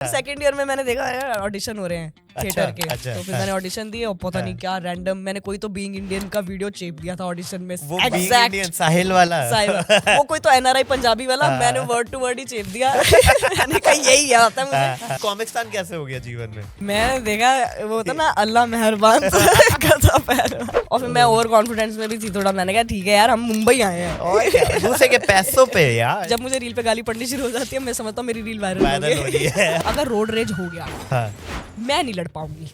Second year में मैंने देखा है ऑडिशन हो रहे हैं थिएटर के, तो फिर मैंने ऑडिशन दिए और पता नहीं क्या रैंडम मैंने कोई तो बीइंग इंडियन का वीडियो चेप दिया था ऑडिशन में। वो बीइंग इंडियन साहिल वाला वो कोई तो एनआरआई पंजाबी वाला, मैंने वर्ड टू वर्ड ही चेप दिया। मैंने कहा यही आता है मुझे। कॉमिक्स्तान कैसे हो गया जीवन में? मैंने देखा वो होता ना अल्लाह मेहरबान गधा पहलवान, और फिर मैं ओवर कॉन्फिडेंस में भी थी थोड़ा। मैंने कहा ठीक है यार हम मुंबई आए हैं और दूसरे के पैसों पे यार। जब मुझे रील पे गाली पड़नी शुरू हो जाती है मैं समझता हूँ मेरी रील वायरल हो रही है। अगर रोड रेज हो गया मैं नहीं लड़ पाऊंगी।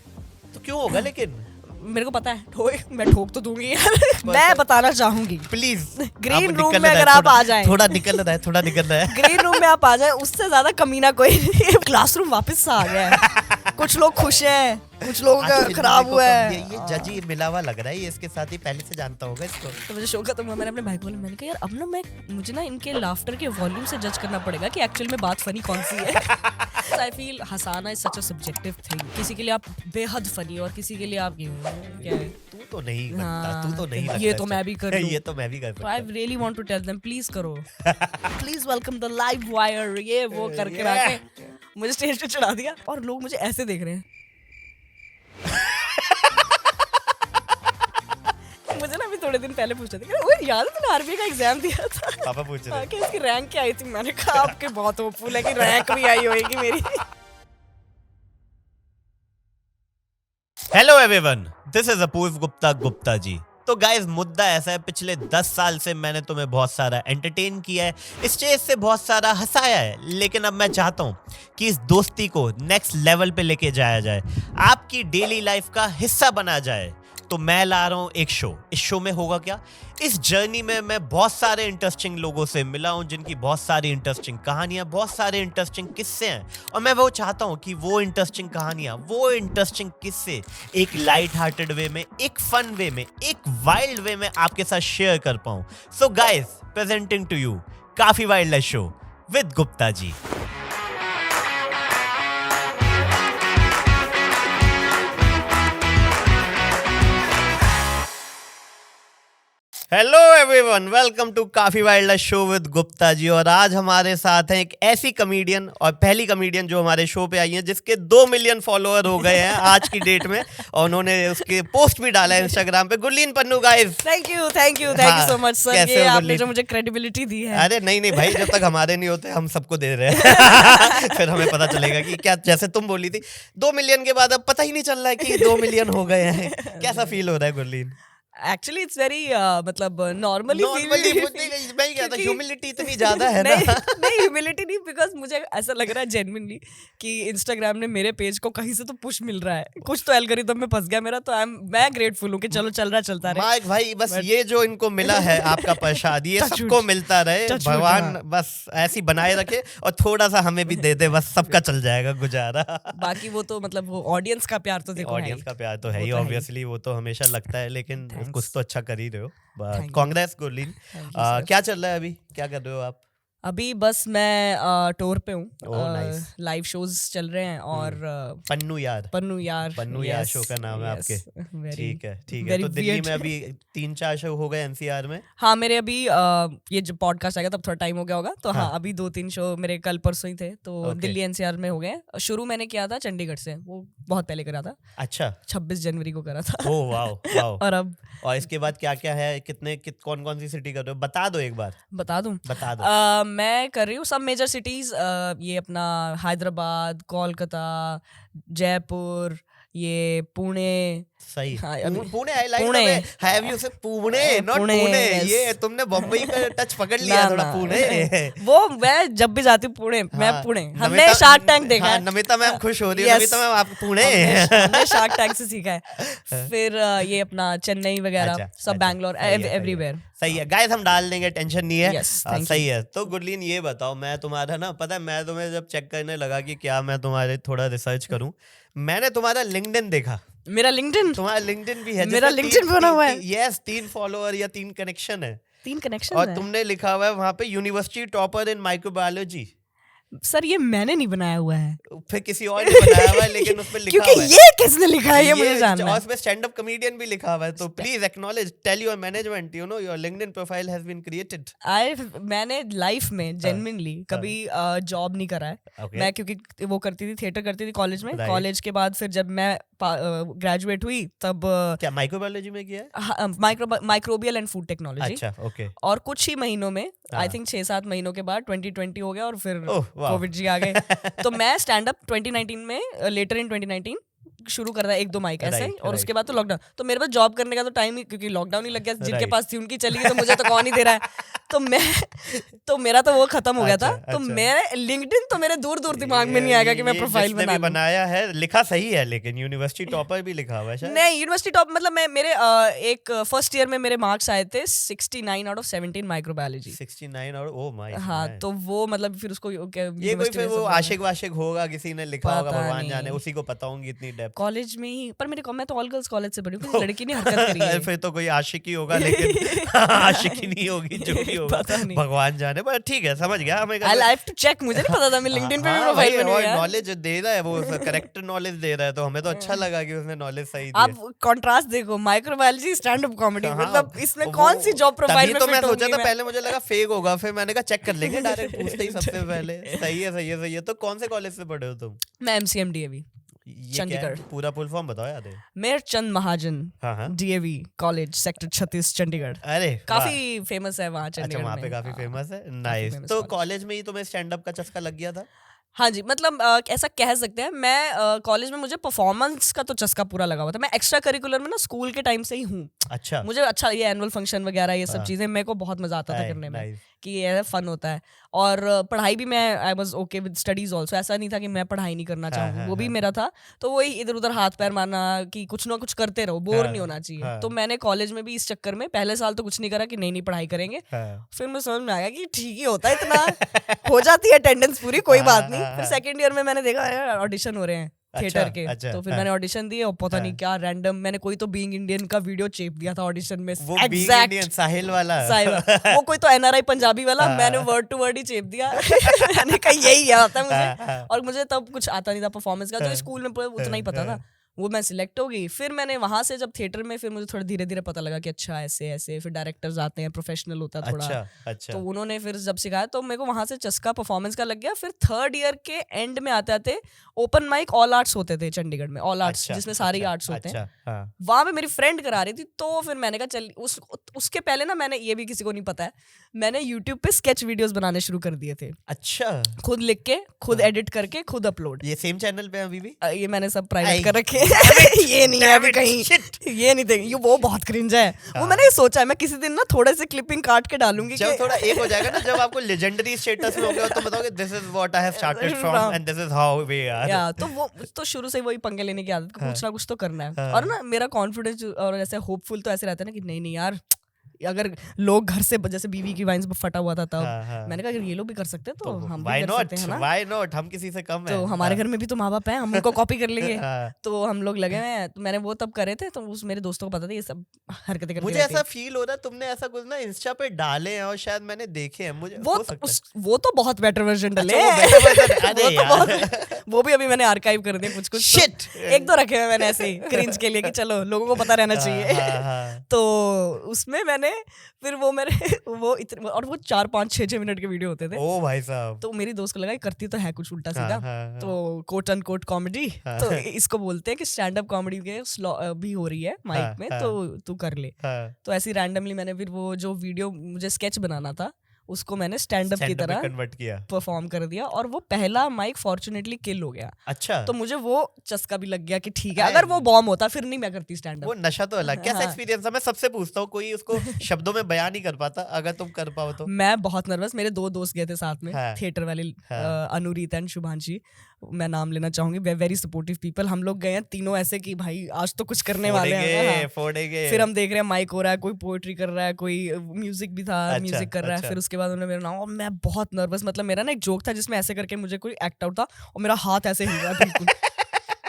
तो क्यों होगा लेकिन? मेरे को पता है मैं ठोक तो दूंगी यार। मैं बताना चाहूंगी प्लीज ग्रीन रूम में अगर आप आ जाएं, थोड़ा निकल रहा है ग्रीन रूम में आप आ जाएं, उससे ज्यादा कमीना कोई नहीं। क्लासरूम वापस से आ गया है। कुछ लोग खुश हैं, कुछ लोगों का खराब हुआ है। ये जजी मिला हुआ लग रहा है, ये इसके साथ ही पहले से जानता होगा इसको। तो मुझे शो खत्म हुआ, मैंने अपने भाई को बोला, मैंने कहा यार अब ना मुझे ना इनके लाफ्टर के वॉल्यूम से जज करना पड़ेगा कि एक्चुअल में बात फनी कौन सी है। आई फील हंसाना is such a subjective thing. किसी के लिए आप बेहद फनी और किसी के लिए आप क्या है तू तो नहीं बनता, तू तो नहीं। ये तो मैं भी कर लूं, ये तो मैं भी कर सकता। I really want to tell them please करो, please welcome the live wire, ये वो करके रखे मुझे स्टेज पे चढ़ा दिया और लोग मुझे ऐसे देख रहे हैं। मुझे ना अभी थोड़े दिन पहले पूछ रहे थे, ओए याद है तूने आरबीआई का एग्जाम दिया था? पापा पूछ रहे कि इसकी रैंक क्या आई थी? मैंने कहा आपके बहुत होपफुल है कि रैंक भी आई होगी मेरी। हेलो एवरीवन, दिस इज अपूर्व गुप्ता जी। तो गाइस मुद्दा ऐसा है, पिछले 10 साल से मैंने तुम्हें बहुत सारा एंटरटेन किया है, स्टेज से बहुत सारा हंसाया है, लेकिन अब मैं चाहता हूँ कि इस दोस्ती को नेक्स्ट लेवल पे लेके जाया जाए, आपकी डेली लाइफ का हिस्सा बना जाए। तो मैं ला रहा हूँ एक शो। इस शो में होगा क्या? इस जर्नी में मैं बहुत सारे इंटरेस्टिंग लोगों से मिला हूँ जिनकी बहुत सारी इंटरेस्टिंग कहानियां, बहुत सारे इंटरेस्टिंग किस्से हैं, और मैं वो चाहता हूँ कि वो इंटरेस्टिंग कहानियां, वो इंटरेस्टिंग किस्से एक लाइट हार्टेड वे में, एक फन वे में, एक वाइल्ड वे में आपके साथ शेयर कर पाऊँ। So guys, presenting to you Kaafi wild show with Gupta ji. Hello everyone, welcome to काफी wild show with Gupta ji. और आज हमारे साथ हैं एक ऐसी कमेडियन, और पहली कमेडियन जो हमारे शो पे आई है, जिसके 2 मिलियन फॉलोअर हो गए हैं आज की डेट में, और उन्होंने उसके पोस्ट भी डाला है इंस्टाग्राम पे। Gurleen Pannu guys, thank you so much sir, ये आपने जो मुझे क्रेडिबिलिटी दी है। अरे नहीं भाई, जब तक हमारे नहीं होते हम सबको दे रहे हैं। फिर हमें पता चलेगा कि क्या, जैसे तुम बोली थी 2 मिलियन के बाद अब पता ही नहीं चल रहा है कि 2 मिलियन हो गए हैं। कैसा फील हो रहा है गुरलीन? एक्चुअली इट्स वेरी मतलब नॉर्मली मैं क्या था, ह्यूमिलिटी इतनी ज्यादा है ना। नहीं ह्यूमिलिटी नहीं, बिकॉज मुझे ऐसा लग रहा है जेन्युइनली कि इंस्टाग्राम ने मेरे पेज को कहीं से तो पुश मिल रहा है, कुछ तो एल्गोरिथम में फंस गया मेरा, तो मैं ग्रेटफुल हूँ कि चलो चलता रहे। माइक भाई, बस ये जो इनको मिला है आपका प्रसाद, ये सबको मिलता रहे, भगवान बस ऐसी बनाए रखे, और थोड़ा सा हमें भी दे दे, बस सबका चल जाएगा गुजारा। बाकी वो तो मतलब वो ऑडियंस का प्यार तो देखो, ऑडियंस का प्यार तो है ही, ऑब्वियसली वो तो हमेशा लगता है, लेकिन कुछ तो अच्छा कर ही रहे हो। कांग्रेस गुरलीन। क्या चल रहा है अभी, क्या कर रहे हो आप? अभी बस मैं टूर पे हूँ, लाइव शोज चल रहे हैं, और पन्नू यार शो का नाम है आपके। ठीक है। तो दिल्ली में अभी 3-4 शो हो गए एनसीआर में। हाँ मेरे अभी ये जो पॉडकास्ट आएगा तब थोड़ा टाइम हो गया होगा, तो हाँ अभी 2-3 शो मेरे कल परसों ही थे, तो दिल्ली एनसीआर में हो गए। शुरू मैंने किया था चंडीगढ़ से, वो बहुत पहले करा था। अच्छा, 26 जनवरी को करा था। Oh wow. और अब इसके बाद क्या है, कौन सी सिटी कर रहे हो? बता दो एक बार। बता दूं? मैं कर रही हूँ सब मेजर सिटीज, ये अपना हैदराबाद, कोलकाता, जयपुर, ये पुणे। सही। हाँ, Pune I like have you से पुणे, नॉट पुणे। ये तुमने बम्बई का टच पकड़ लिया थोड़ा, पुणे। वो मैं जब भी जाती हूँ पुणे, मैं पुणे। हमने शार्क टैंक देखा है। नमिता मैम खुश हो रही है। नमिता मैम आप पुणे। हमने शार्क टैंक से सीखा है। फिर ये अपना चेन्नई वगैरह सब, बैंगलोर, एवरीवेयर। सही है गाइस, हम डाल देंगे, टेंशन नहीं है। सही है। तो गुरलीन ये बताओ, मैं तुम्हारा ना, पता है मैं तुम्हें जब चेक करने लगा कि क्या मैं तुम्हारे थोड़ा रिसर्च करूं, मैंने तुम्हारा लिंक्डइन देखा। मेरा लिंक्डइन? तुम्हारा लिंक्डइन भी है? मेरा लिंक्डइन बना हुआ है। यस, 3 फॉलोअर या 3 कनेक्शन है। 3 कनेक्शन और तुमने लिखा हुआ है वहां पे university topper in microbiology. Sir ये मैंने नहीं बनाया हुआ है, फिर किसी और ने बनाया हुआ है, लेकिन उसमें लिखा क्योंकि हुआ है ये किसने लिखा है ये मुझे जानना और है। उसमें स्टैंड अप कॉमेडियन भी लिखा हुआ है, तो please acknowledge, tell your management, you know your LinkedIn profile has been created. मैंने लाइफ में जेन्युइनली कभी जॉब नहीं करा है। Okay. मैं क्योंकि वो करती थी, थिएटर करती थी कॉलेज में। Right. कॉलेज के बाद फिर जब मैं ग्रेजुएट हुई तब क्या माइक्रोबायोलॉजी में किया है? Microbial and food technology. अच्छा, ओके। और कुछ ही महीनों में, आई थिंक 6-7 महीनों के बाद 2020 हो गया और फिर ओह, वाह। कोविड जी आ गए। तो मैं स्टैंड अप 2019 में, लेटर इन 2019 शुरू कर रहा है 1-2 माइक ऐसे ही, Right, और right. उसके बाद तो लॉकडाउन। तो मेरे पास जॉब करने का तो टाइम ही, क्योंकि लॉकडाउन ही लग गया, जिनके Right. पास थी उनकी चली गई, तो मुझे तो कौन ही दे रहा है। तो मेरा तो वो खत्म हो गया था। अच्छा, तो अच्छा। मैं लिंक्डइन तो मेरे दूर दूर दिमाग में नहीं आएगा कि मैं ये प्रोफाइल जिसने बना भी लूं। बनाया है लिखा सही है, लेकिन यूनिवर्सिटी टॉपर भी लिखा हुआ है शायद। नहीं, यूनिवर्सिटी टॉप मतलब मेरे एक फर्स्ट ईयर में मेरे मार्क्स आए थे 69 आउट ऑफ 17 माइक्रोबायोलॉजी। 69 और ओह माय। हाँ, तो वो मतलब फिर उसको ये कोई फिर वो आशिक वाशिक होगा, किसी ने लिखा होगा, पता भगवान नहीं। जाने, उसी को पता होंगी इतनी डेप्थ। कॉलेज में ही। पर मैं तो ऑल गर्ल्स कॉलेज से पढ़ी हूँ, किसी लड़की ने हरकत करी है। फिर तो कोई आशिक ही होगा, लेकिन आशिक ही नहीं होगी, जो भी होगा पता नहीं। भगवान जाने। पर ठीक है, समझ गया हमें। आई हैव टू चेक, मुझे नहीं पता था, मैं लिंक्डइन पे भी प्रोफाइल बनी है। नॉलेज दे रहा है वो, करेक्ट नॉलेज दे रहा है, तो हमें तो अच्छा लगा कि उसने नॉलेज सही दी। आप कंट्रास्ट देखो, माइक्रोबायोलॉजी स्टैंड अप कॉमेडी, हाँ, मतलब इसमें वो- कौन सी जॉब प्रोफाइल तभी में तो मैं फिट सोचा होंगी था, मैं? पहले मुझे लगा फेक होगा, फिर मैंने कहा चेक कर लेंगे डायरेक्ट पूछते ही सबसे पहले। सही है, सही है, सही है। तो कौन से कॉलेज से पढ़े हो तुम? मैं एमसीएम डीएवी ये चंडीगढ़। क्या है? पूरा फुल फॉर्म बताओ याद है। मेयर चंद महाजन हाँ हाँ। DAV college, sector 36 Chandigarh. अरे काफी फेमस है वहाँ अच्छा, चंडीगढ़ वहाँ में। पे काफी हाँ, फेमस है। नाइस। famous तो college। कॉलेज में ही तुम्हें स्टैंड अप का चस्का लग गया था? हाँ जी, मतलब ऐसा कह सकते हैं। मैं कॉलेज में मुझे परफॉर्मेंस का तो चस्का पूरा लगा हुआ था। मैं एक्स्ट्रा करिकुलर में ना स्कूल के टाइम से ही हूँ। अच्छा। मुझे अच्छा ये एनुअल फंक्शन वगैरह ये सब हाँ। चीजें मेरे को बहुत मजा आता था Nice, करने में, nice. कि ये फन होता है। और पढ़ाई भी मैं I was okay with studies also. ऐसा नहीं था कि मैं पढ़ाई नहीं करना हाँ, चाहूँ, हाँ, वो भी हाँ। मेरा था। तो वही इधर उधर हाथ पैर मारना, कि कुछ ना कुछ करते रहो, बोर हाँ, नहीं होना चाहिए। हाँ। तो मैंने कॉलेज में भी इस चक्कर में पहले साल तो कुछ नहीं करा कि नहीं पढ़ाई करेंगे। हाँ। फिर मैं समझ में आ गया कि ठीक ही होता है, इतना हो जाती है अटेंडेंस पूरी, कोई हाँ, बात नहीं। हाँ, फिर हाँ। सेकंड ईयर में मैंने देखा यार ऑडिशन हो रहे हैं थिएटर अच्छा, के। अच्छा, तो फिर हाँ। मैंने ऑडिशन दिए और पता नहीं हाँ। क्या रैंडम मैंने कोई तो बीइंग इंडियन का वीडियो चेप दिया था ऑडिशन में। वो Being Indian, साहिल वाला। वो कोई तो एनआरआई पंजाबी वाला, हाँ। मैंने वर्ड टू वर्ड ही चेप दिया। मैंने कहा यही आता है हाँ, मुझे। हाँ। और मुझे तब कुछ आता नहीं था परफॉर्मेंस का, जो हाँ। स्कूल में उतना ही पता था। वो मैं सिलेक्ट हो गई। फिर मैंने वहां से जब थिएटर में, फिर मुझे थोड़ा धीरे धीरे पता लगा कि अच्छा ऐसे ऐसे, फिर डायरेक्टर्स आते हैं, प्रोफेशनल होता है थोड़ा। अच्छा, अच्छा। तो उन्होंने फिर जब सिखाया तो मेरे को वहां से चस्का परफॉर्मेंस का लग गया। फिर थर्ड ईयर के एंड में आते आते ओपन माइक ऑल आर्ट्स होते थे चंडीगढ़ में, ऑल आर्ट्स अच्छा, जिसमें सारे अच्छा, आर्ट्स होते हैं। अच्छा, हाँ। वहां पे मेरी फ्रेंड करा रही थी, तो फिर मैंने कहा चल उसके पहले ना, मैंने ये भी किसी को नहीं पता है, मैंने यूट्यूब पे स्केच वीडियोस बनाने शुरू कर दिए थे, अच्छा, खुद लिख के, खुद एडिट करके, खुद अपलोड। ये सेम चैनल पे अभी भी? ये मैंने सब प्राइवेट आई, कर रखे हैं। ये नहीं है अभी कहीं, Shit. ये नहीं देंगे, ये वो बहुत क्रिंज है। वो मैंने सोचा है मैं किसी दिन ना थोड़े से क्लिपिंग काट के डालूंगी। जब थोड़ा एक हो जाएगा ना, जब आपको लेजेंडरी स्टेटस में हो गया, तो बताओगे this is what I have started from and this is how we are. या तो वो तो शुरू से वही पंगे लेने की आदत, कुछ ना कुछ तो करना है। हाँ। और ना मेरा कॉन्फिडेंस और ऐसे होपफुल तो ऐसे रहता है ना कि नहीं यार, अगर लोग घर से, जैसे बीवी की वाइन्स फटा हुआ था तब, हाँ, हाँ। मैंने कहा अगर ये लोग भी कर सकते हैं तो हम व्हाई भी कर नॉट, सकते हैं ना। व्हाई नॉट, हम किसी से कम तो हैं। हमारे हाँ। घर में भी तो माँ बाप हैं, हम उनको कॉपी कर लेंगे। हाँ। तो हम लोग लगे हुए हैं। तो मैंने वो तब करे थे, तो उस मेरे दोस्तों को पता था ये सब हरकतें करती मुझे रहती ऐसा है। फील हो रहा है तुमने ऐसा कुछ ना इंस्टा पे डाले हैं और शायद मैंने देखे हैं, मुझे वो हो सकता है। वो तो बहुत बेटर वर्जन डले अच्छा, वो हैं। better version- अरे वो तो यार। बहुत- वो भी अभी मैंने आर्काइव कर दिए कुछ कुछ। Shit! एक तो रखे हुए मैंने ऐसे ही क्रिंज के लिए कि चलो लोगों को पता रहना चाहिए। हाँ, हाँ। तो उसमें मैंने फिर वो मेरे वो इतने, और वो 4-5-6 मिनट के वीडियो होते थे। ओ भाई साहब। तो मेरी दोस्त को लगा ये करती तो है कुछ उल्टा हाँ, सीधा, हाँ, हाँ। तो कोट एंड कोट कॉमेडी, हाँ। तो इसको बोलते हैं कि स्टैंड अप कॉमेडी के भी हो रही है हाँ, माइक में, हाँ। तो तू कर ले। हाँ। तो ऐसे रैंडमली मैंने फिर वो जो वीडियो मुझे स्केच बनाना था उसको मैंने स्टैंड अप की Stand-up में तरह कन्वर्ट किया। परफॉर्म कर दिया, और वो पहला माइक फॉर्चुनेटली किल हो गया। अच्छा, तो मुझे वो चस्का भी लग गया कि ठीक है, अरे, अगर वो बॉम्ब होता फिर नहीं मैं करती स्टैंड वो अप। नशा तो अलग। कैसा हाँ। एक्सपीरियंस था? मैं सबसे पूछता हूँ, कोई उसको शब्दों में बयान नहीं कर पाता, अगर तुम कर पाओ तो। मैं बहुत नर्वस, मेरे 2 दोस्त गए थे साथ में, हाँ। थिएटर वाले, हाँ। अनुरीत एंड शुभांशी, मैं नाम लेना चाहूंगी, वेरी सपोर्टिव पीपल। हम लोग गए हैं तीनों ऐसे कि भाई आज तो कुछ करने वाले हैं। हाँ। फोड़ेंगे। फिर हम देख रहे हैं माइक हो रहा है, कोई पोएट्री कर रहा है, कोई म्यूजिक भी था, अच्छा, म्यूजिक कर रहा है। अच्छा। फिर उसके बाद उन्होंने मेरा नाम, और मैं बहुत नर्वस, मतलब मेरा ना एक जोक था जिसमें ऐसे करके मुझे कोई एक्ट आउट था और मेरा हाथ ऐसे हिल रहा है बिल्कुल।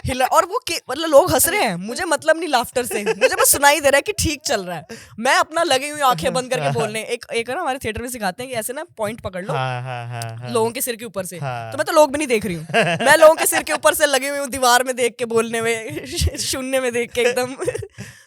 हिला, और वो मतलब लोग हंस रहे हैं, मुझे मतलब नहीं लाफ्टर से, मुझे बस सुनाई दे रहा है कि ठीक चल रहा है, मैं अपना लगी हुई आंखें बंद करके बोलने। एक है ना हमारे थिएटर में सिखाते हैं कि ऐसे ना पॉइंट पकड़ लो लोगों के सिर के ऊपर से, तो मैं तो लोग भी नहीं देख रही हूँ, मैं लोगों के सिर के ऊपर से लगी हुई हूँ, दीवार में देख के बोलने में, शून्य में देख के एकदम।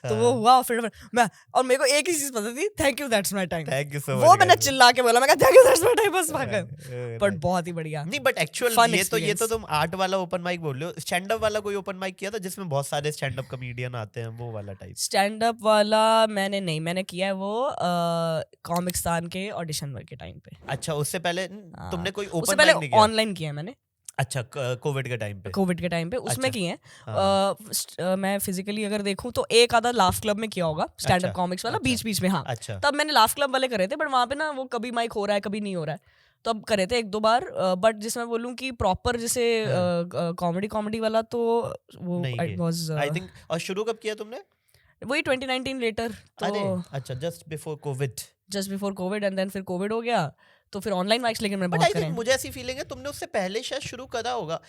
तो वो हुआ, फिर मैं, और मेरे को एक ही चीज पता थी, thank you that's my time, thank you so much. वो मैंने चिल्ला के बोला, मैं कहा thank you that's my time, बस भाग। बट बहुत ही बढ़िया। नहीं बट एक्चुअल Fun ये तो experience. तुम आर्ट वाला ओपन माइक बोल रहे हो, स्टैंड अप वाला कोई ओपन माइक किया था जिसमें बहुत सारे स्टैंड अप कॉमेडियन आते हैं, वो वाला टाइप? स्टैंड अप वाला मैंने नहीं, मैंने किया है वो कॉमिक्स्तान के ऑडिशन के टाइम पे। अच्छा, उससे पहले तुमने कोई उससे ओपन पहले माइक नहीं किया? ऑनलाइन किया है मैंने। अच्छा, कोविड के टाइम पे? कोविड के टाइम पे उसमें अच्छा, किए हैं। हाँ। मैं फिजिकली अगर देखूं तो एक आधा लाफ क्लब में किया होगा स्टैंड अप अच्छा, कॉमिक्स वाला, अच्छा, बीच बीच में। हाँ, अच्छा, तब मैंने लाफ क्लब वाले करे थे, बट वहां पे ना वो कभी माइक हो रहा है कभी नहीं हो रहा है, तो अब करे थे एक दो बार। बट जिसमें बोलूं कि प्रॉपर जैसे कॉमेडी वाला तो वो नहीं इट वाज आई थिंक। और शुरू कब किया तुमने? वही 2019 लेटर, अरे तो अच्छा, just before Covid. Just before Covid, and then फिर कोविड हो गया, तो फिर ऑनलाइन माइक्स लेकिन मैंने बट बहुत आई करे थिंक हैं। मुझे ऐसी फीलिंग है तुमने उससे पहले शायद शुरू करा होगा।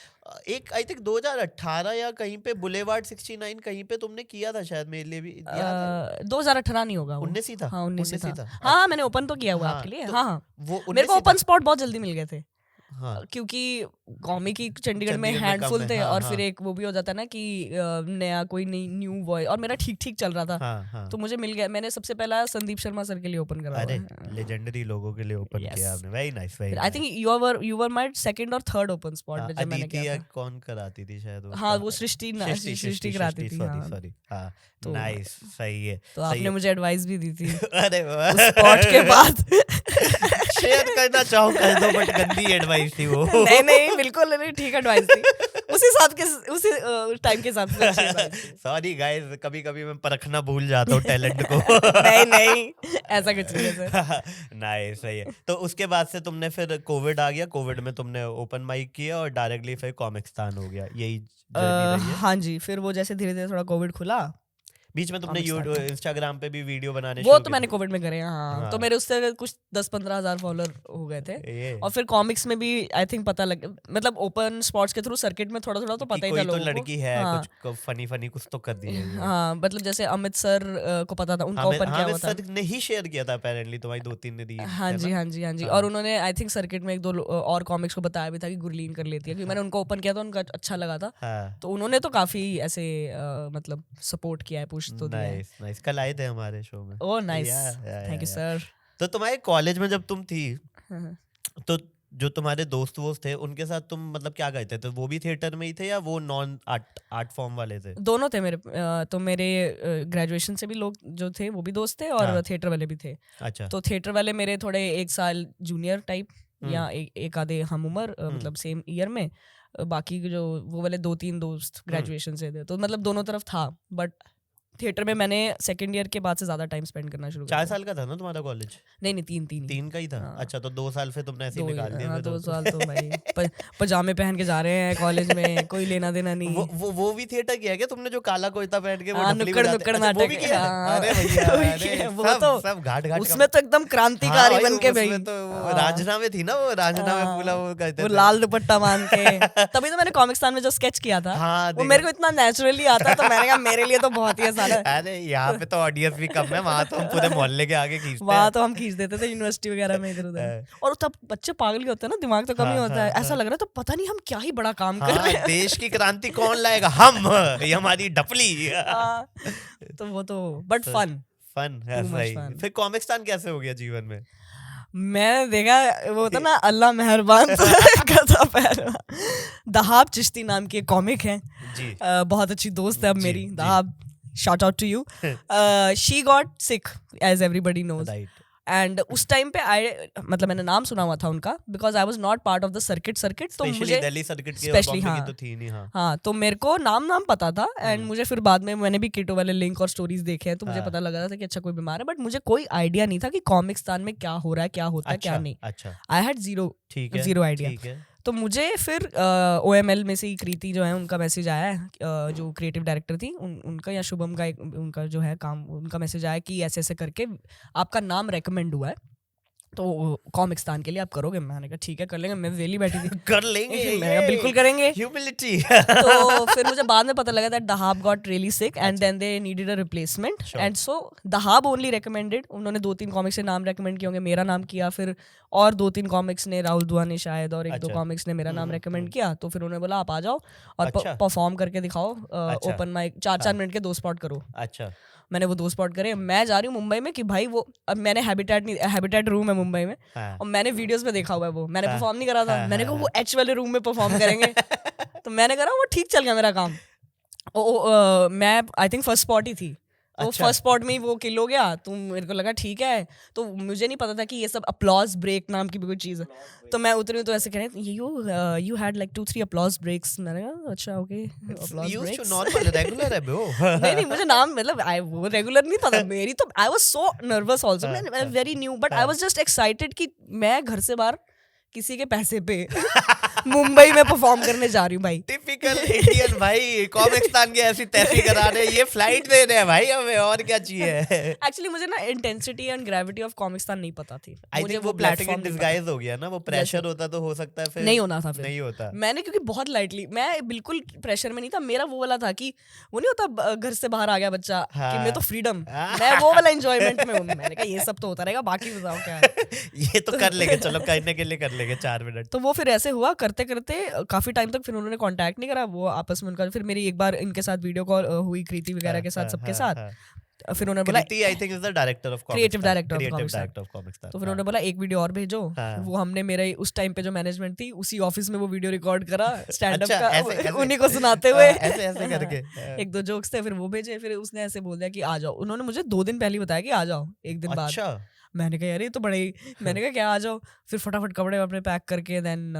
एक आई थिंक 2018 या कहीं पे बुलेवार्ड 69 कहीं पे तुमने किया था शायद, मेरे लिए भी याद है। 2018 नहीं होगा वो। 19 ही था? हाँ 19 ही 19 ही था। था। हाँ मैंने ओपन तो किया हुआ हाँ, आपके लिए। तो हाँ हाँ, वो मेरे 19 को ही ओपन था। स्पॉट बहुत जल्दी मिल गए थे, हाँ, क्योंकि कॉमिक ही चंडीगढ़ में चंडीगढ़ में कम हैंडफुल है, थे, हाँ, और हाँ। फिर एक वो भी हो जाता है ना कि नया कोई न्यू वॉइस, और मेरा ठीक ठीक चल रहा था, हाँ, हाँ। तो मुझे मिल गया। मैंने सबसे पहला संदीप शर्मा सर के लिए ओपन करा अरे हुआ है। लेजेंडरी लोगों के लिए ओपन Yes. किया आपने, very nice, very I think you were my second और थर्ड ओपन स्पॉट जब मैंने अदिति किया या था। कौन कराती थी शायद उसका? हाँ वो सृष्टि सृष्टि कराती थी। सॉरी हाँ, सॉरी, हाँ, तो नाइस, सही है, तो सही आपने है। मुझे एडवाइस भी दी थी अरे वाह। स्पॉट के बाद। शेयर करना चाहो कर दो, बट गंदी एडवाइस थी वो। नहीं नहीं बिल्कुल नहीं, ठीक एडवाइस थी, उसी हिसाब के उसी टाइम के हिसाब से अच्छी advice थी। सॉरी गाइस, कभी कभी मैं परखना भूल जाता हूँ टैलेंट को। नहीं नहीं ऐसा कुछ नहीं है सर। नाइस, सही है। तो उसके बाद से तुमने फिर कोविड आ गया, कोविड में तुमने ओपन माइक किया और डायरेक्टली फिर कॉमिक्स्तान हो गया, यही जर्नी रही है? हाँ जी, फिर वो जैसे धीरे धीरे थोड़ा कोविड खुला, बीच में तुमने कॉमिक्स्तान इंस्टाग्राम पे भी वीडियो बनाने वो शुरू तो किए मैंने थे? कोविड में करे। हाँ, हाँ। तो मेरे उससे कुछ 10-15 हजार फॉलोअर हो गए थे। ये और फिर कॉमिक्स में भी आई थिंक पता लग, मतलब ओपन स्पॉट्स के थ्रू सर्किट में थोड़ा थोड़ा तो कि पता ही था कोई तो लोगों को। लड़की है, हाँ, कुछ फनी फनी कुछ तो कर दिए ये। हाँ मतलब जैसे अमित सर को पता था, उनका ओपन किया हुआ था। सर ने ही शेयर किया था अपेरेंटली, तुम्हारी 2-3 ने दी, हाँ है जी ना? हाँ जी हाँ जी। हाँ। और उन्होंने आई थिंक सर्किट में एक दो और कॉमिक्स को बताया भी था कि गुरलीन कर लेती है, क्योंकि मैंने उनको ओपन किया था, उनका अच्छा लगा था, हाँ, तो उन्होंने तो काफी ऐसे मतलब सपोर्ट किया है, पुश तो दिया है। नाइस नाइस, कल आए थे हमारे शो में। ओह नाइस, या, थैंक यू सर। तो तुम्हारे कॉलेज में जब तुम थी, तो जो तुम्हारे दोस्त वोस्त थे उनके साथ तुम मतलब क्या करते थे? वो भी थिएटर में ही थे या वो नॉन आर्ट फॉर्म वाले थे? दोनों थे मेरे। तो मेरे ग्रेजुएशन से भी लोग जो थे वो भी दोस्त थे, और हाँ। थिएटर वाले भी थे। अच्छा, तो थिएटर वाले मेरे थोड़े एक साल जूनियर टाइप, हम्म। या एक आधे हम उम्र, मतलब सेम ईयर में। बाकी के जो वो वाले 2-3 दोस्त ग्रेजुएशन से थे, तो मतलब दोनों तरफ था। बट थिएटर में मैंने सेकंड ईयर के बाद से ज्यादा टाइम स्पेंड करना शुरू 4 किया। साल का था ना तुम्हारा कॉलेज? नहीं नहीं, 3 ही। 3 का ही था? हाँ। अच्छा, तो 2 साल फिर तुमने ऐसे ही निकाल दिए? हाँ, फिर 2 तो। साल तो भाई पजामे पहन के जा रहे हैं कॉलेज में, कोई लेना देना नहीं। वो भी थिएटर किया क्या तुमने, जो काला कुर्ता पहन के वो हाँ, डफली नुक्कड़ बजाते? नुक्कड़ अच्छा, वो भी नाटक। किया है? हाँ, अरे भैया, वो भी अरे किया है, वो सब तो सब घाट घाट उसमें तो एकदम क्रांतिकारी बन के भाई। उसमें तो वो रांझना में थी ना, वो रांझना में पूरा वो करते वो थे। लाल दुपट्टा मान के। तभी तो मैंने कॉमिक्स्तान में जो स्केच किया था, हाँ, वो देखा। मेरे को इतना नेचुरली आता, तो मैंने कहा मेरे लिए तो बहुत ही आसान है। अरे यहाँ पे तो ऑडियंस भी कम है, वहाँ तो हम पूरे मोहल्ले के आगे खींचते वहाँ हैं। तो हम खींच देते थे यूनिवर्सिटी वगैरह में इधर उधर। और तब बच्चे पागल के होते हैं ना, दिमाग तो कम ही हाँ, होता है, हाँ, ऐसा लग रहा है तो पता नहीं हम क्या ही बड़ा काम कर हाँ, रहे हैं। देश की क्रांति कौन लाएगा? हम, ये हमारी डफली। हाँ, तो वो तो बट फन। फन है, Too much सही। fun. फिर कॉमिक्स्तान कैसे हो गया जीवन में? मैं देखा वो होता ना, अल्लाह मेहरबान तो गधा पहलवान। दहाब चिश्ती नाम की एक कॉमिक है, जी, बहुत अच्छी दोस्त है अब जी, मेरी। जी। दहाब, shout out to you. She got sick, as everybody knows. Right. And उस टाइम पे मतलब मैंने नाम सुना हुआ था उनका, because I was not part of the circuit. तो स्पेशली मुझे दिल्ली सर्किट की और specially, बॉम्बे हाँ। की तो थी नहीं। हाँ, हाँ, तो मेरे को नाम पता था। एंड मुझे फिर बाद में मैंने भी किटो वाले लिंक और स्टोरीज देखे हैं, तो मुझे हाँ। पता लगा था कि अच्छा कोई बीमार है, बट मुझे कोई आइडिया नहीं था कि कॉमिक्स्तान में क्या हो रहा है, क्या होता है, क्या नहीं। अच्छा, आई हैड ठीक है, जीरो आइडिया। ठीक है। तो मुझे फिर OML में से ही कृति जो है उनका मैसेज आया है, जो क्रिएटिव डायरेक्टर थी उनका, या शुभम का उनका जो है काम, उनका मैसेज आया कि ऐसे ऐसे करके आपका नाम रेकमेंड हुआ है, तो कॉमिक्सतान के लिए आप करोगे? मैंने कहा ठीक है कर लेंगे, मैं वेली बैठी थी। कर लेंगे, मैं कहा, बिल्कुल करेंगे। ह्यूमिलिटी। तो फिर मुझे बाद में पता लगा that Dahab got really sick and then they needed a replacement and so Dahab only recommended, उन्होंने 2-3 कॉमिक्स के नाम रेकमेंड किए होंगे, मेरा नाम किया, फिर और 2-3 कॉमिक्स ने राहुल दुआ ने शायद, और 1-2 कॉमिक्स ने मेरा नाम रेकमेंड किया। तो फिर उन्होंने बोला आप आ जाओ और परफॉर्म करके दिखाओ, ओपन माइक 4-4 मिनट के 2 स्पॉट करो। अच्छा, मैंने वो 2 स्पॉट करे। मैं जा रही हूँ मुंबई में कि भाई वो, अब मैंने हैबिटेट रूम है मुंबई में, और मैंने वीडियोस में देखा हुआ है वो, मैंने परफॉर्म नहीं करा था। मैंने कहा वो एच वाले रूम में परफॉर्म करेंगे। तो मैंने करा, वो ठीक चल गया मेरा काम। मैं आई थिंक फर्स्ट स्पॉट ही थी, तो फर्स्ट स्पॉट में ही वो किल हो गया। तो मेरे को लगा ठीक है, तो मुझे नहीं पता था कि ये सब अपलॉज ब्रेक नाम की भी कोई चीज़ है। तो मैं उतरी हूँ तो ऐसे कह रहे हैं you had like 2-3 applause breaks. मैंने कहा अच्छा okay, applause breaks normal regular है ब्रो। नहीं मुझे नाम मतलब वो रेगुलर नहीं पता मेरी। तो I was so nervous also, मैं very new, but I was just excited कि मैं घर से बाहर किसी के पैसे पे मुंबई में परफॉर्म करने जा रही हूँ भाई। टिपिकल इंडियन भाई, कॉमिक्सतान के ऐसी तैसी करा रहे, ये फ्लाइट दे रहे हैं भाई हमें, और क्या चाहिए। एक्चुअली मुझे ना intensity and gravity of Comicstaan नहीं पता थी। आई थिंक वो ब्लेसिंग इन डिस्गाइज हो गया ना, वो प्रेशर होता तो हो सकता है फिर नहीं होना था, फिर नहीं होता। मैंने क्योंकि बहुत लाइटली, मैं बिल्कुल प्रेशर में नहीं था। मेरा वो वाला था कि वो नहीं होता घर से बाहर आ गया बच्चा कि मैं तो फ्रीडम, मैं वो वाला एंजॉयमेंट में हूँ। मैंने कहा ये सब तो होता रहेगा, बाकी बताओ क्या है। ये तो कर लेंगे, चलो करने के लिए कर लेंगे 4 मिनट। तो वो फिर ऐसे हुआ करते करते काफी टाइम तक, फिर उन्होंने कांटेक्ट नहीं करा वो आपस में उनका। फिर मेरी एक बार इनके साथ वीडियो कॉल हुई, कृति वगैरह के साथ, सबके साथ। फिर उन्होंने बोला, Kriti I think is the director of creative director of Comicstaan. तो फिर उन्होंने बोला एक वीडियो और भेजो। वो हमने मेरे उस टाइम पे जो मैनेजमेंट थी उसी ऑफिस में वो वीडियो रिकॉर्ड करा स्टैंड अप का, उन्हीं को सुनाते हुए ऐसे ऐसे करके 1-2 जोक्स थे। फिर वो भेजे, फिर उसने ऐसे बोल दिया कि आ जाओ। उन्होंने मुझे 2 दिन पहले बताया कि आ जाओ, 1 दिन बाद। मैंने कहा यार ये तो बड़े ही, मैंने कहा क्या आ जाओ। फिर फटाफट कपड़े अपने पैक करके देन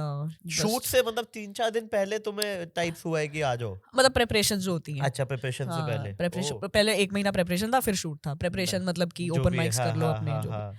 शूट से मतलब 3-4 दिन पहले तुम्हें टाइप्स हुआ है कि आ जाओ, मतलब प्रिपरेशन जो होती है। अच्छा प्रिपरेशन से पहले, प्रिपरेशन पहले 1 महीना प्रिपरेशन था, फिर शूट था। प्रिपरेशन मतलब कि ओपन माइक्स कर लो अपने, जो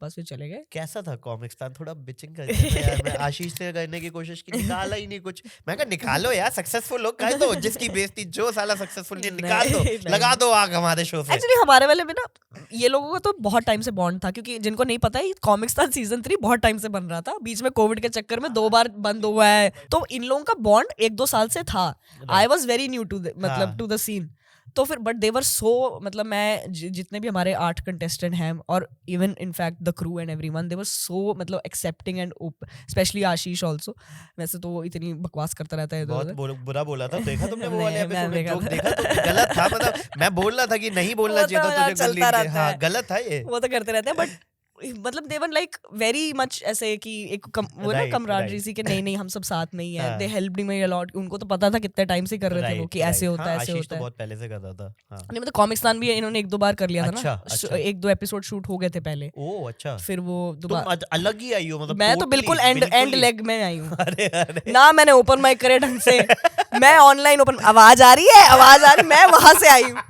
बस फिर चले गए। कैसा था कॉमिक्सतान? थोड़ा बिचिंग करते थे यार, मैं आशीष से करने की कोशिश की, निकाला ही नहीं कुछ। मैं कहा निकालो यार, सक्सेसफुल लोग कह दो, जिसकी बेइज्जती जो साला सक्सेसफुल नहीं, निकाल दो, लगा दो आग हमारे शो से। एक्चुअली हमारे वाले में ना ये लोगों का तो बहुत टाइम से बॉन्ड था, क्योंकि जिनको नहीं पता है कॉमिक्सतान सीजन 3 बहुत टाइम से बन रहा था, बीच में कोविड के चक्कर में 2 बार बंद हुआ है। तो इन लोगों का बॉन्ड 1-2 साल से था। I was very new to मतलब टू द सीन। तो फिर बट दे वर सो, मतलब मैं जितने भी हमारे 8 कंटेस्टेंट हैं, और even in fact the crew and everyone, they were so मतलब excepting and specially Ashish also. वैसे तो वो इतनी बकवास करता रहता है, बहुत बुरा बोला था, देखा तुमने वो वाले एपिसोड में जोक देखा तो गलत था, मतलब मैं बोल रहा था कि नहीं बोलना चाहिए था तुझे, हाँ गलत था ये, वो तो करते रहते हैं। बट मतलब दे वर लाइक वेरी मच ऐसे कि एक वो ना कमराडरी सी कि नहीं हम सब साथ में ही हैं। दे हेल्प्ड मी अ लॉट। उनको तो पता था कितने टाइम से कर रहे थे वो कि ऐसे होता है, ऐसे होता है। बहुत पहले से कर रहा था। नहीं मतलब कॉमिक्सतान भी इन्होंने 1-2 बार कर लिया था ना, 1-2 एपिसोड शूट हो गए थे पहले। ओह अच्छा। फिर वो दोबारा अलग ही आई हो, मतलब मैं तो बिल्कुल एंड लेग में आई हूँ ना। मैंने ओपन माइक करे ढंग से, मैं ऑनलाइन ओपन, आवाज आ रही है, मैं वहां से आई हूँ।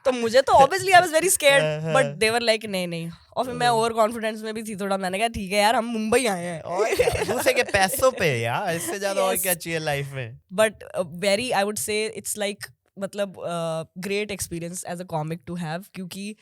तो मुझे तो obviously I was very scared, but they were like नहीं। और फिर मैं ओवर कॉन्फिडेंस में भी थी थोड़ा। मैंने कहा ठीक है यार, हम मुंबई आए हैं, और क्या दूसरे के पैसों पे यार, इससे ज्यादा और क्या चाहिए लाइफ में। But very I would say it's like मतलब great experience as a comic to have, क्योंकि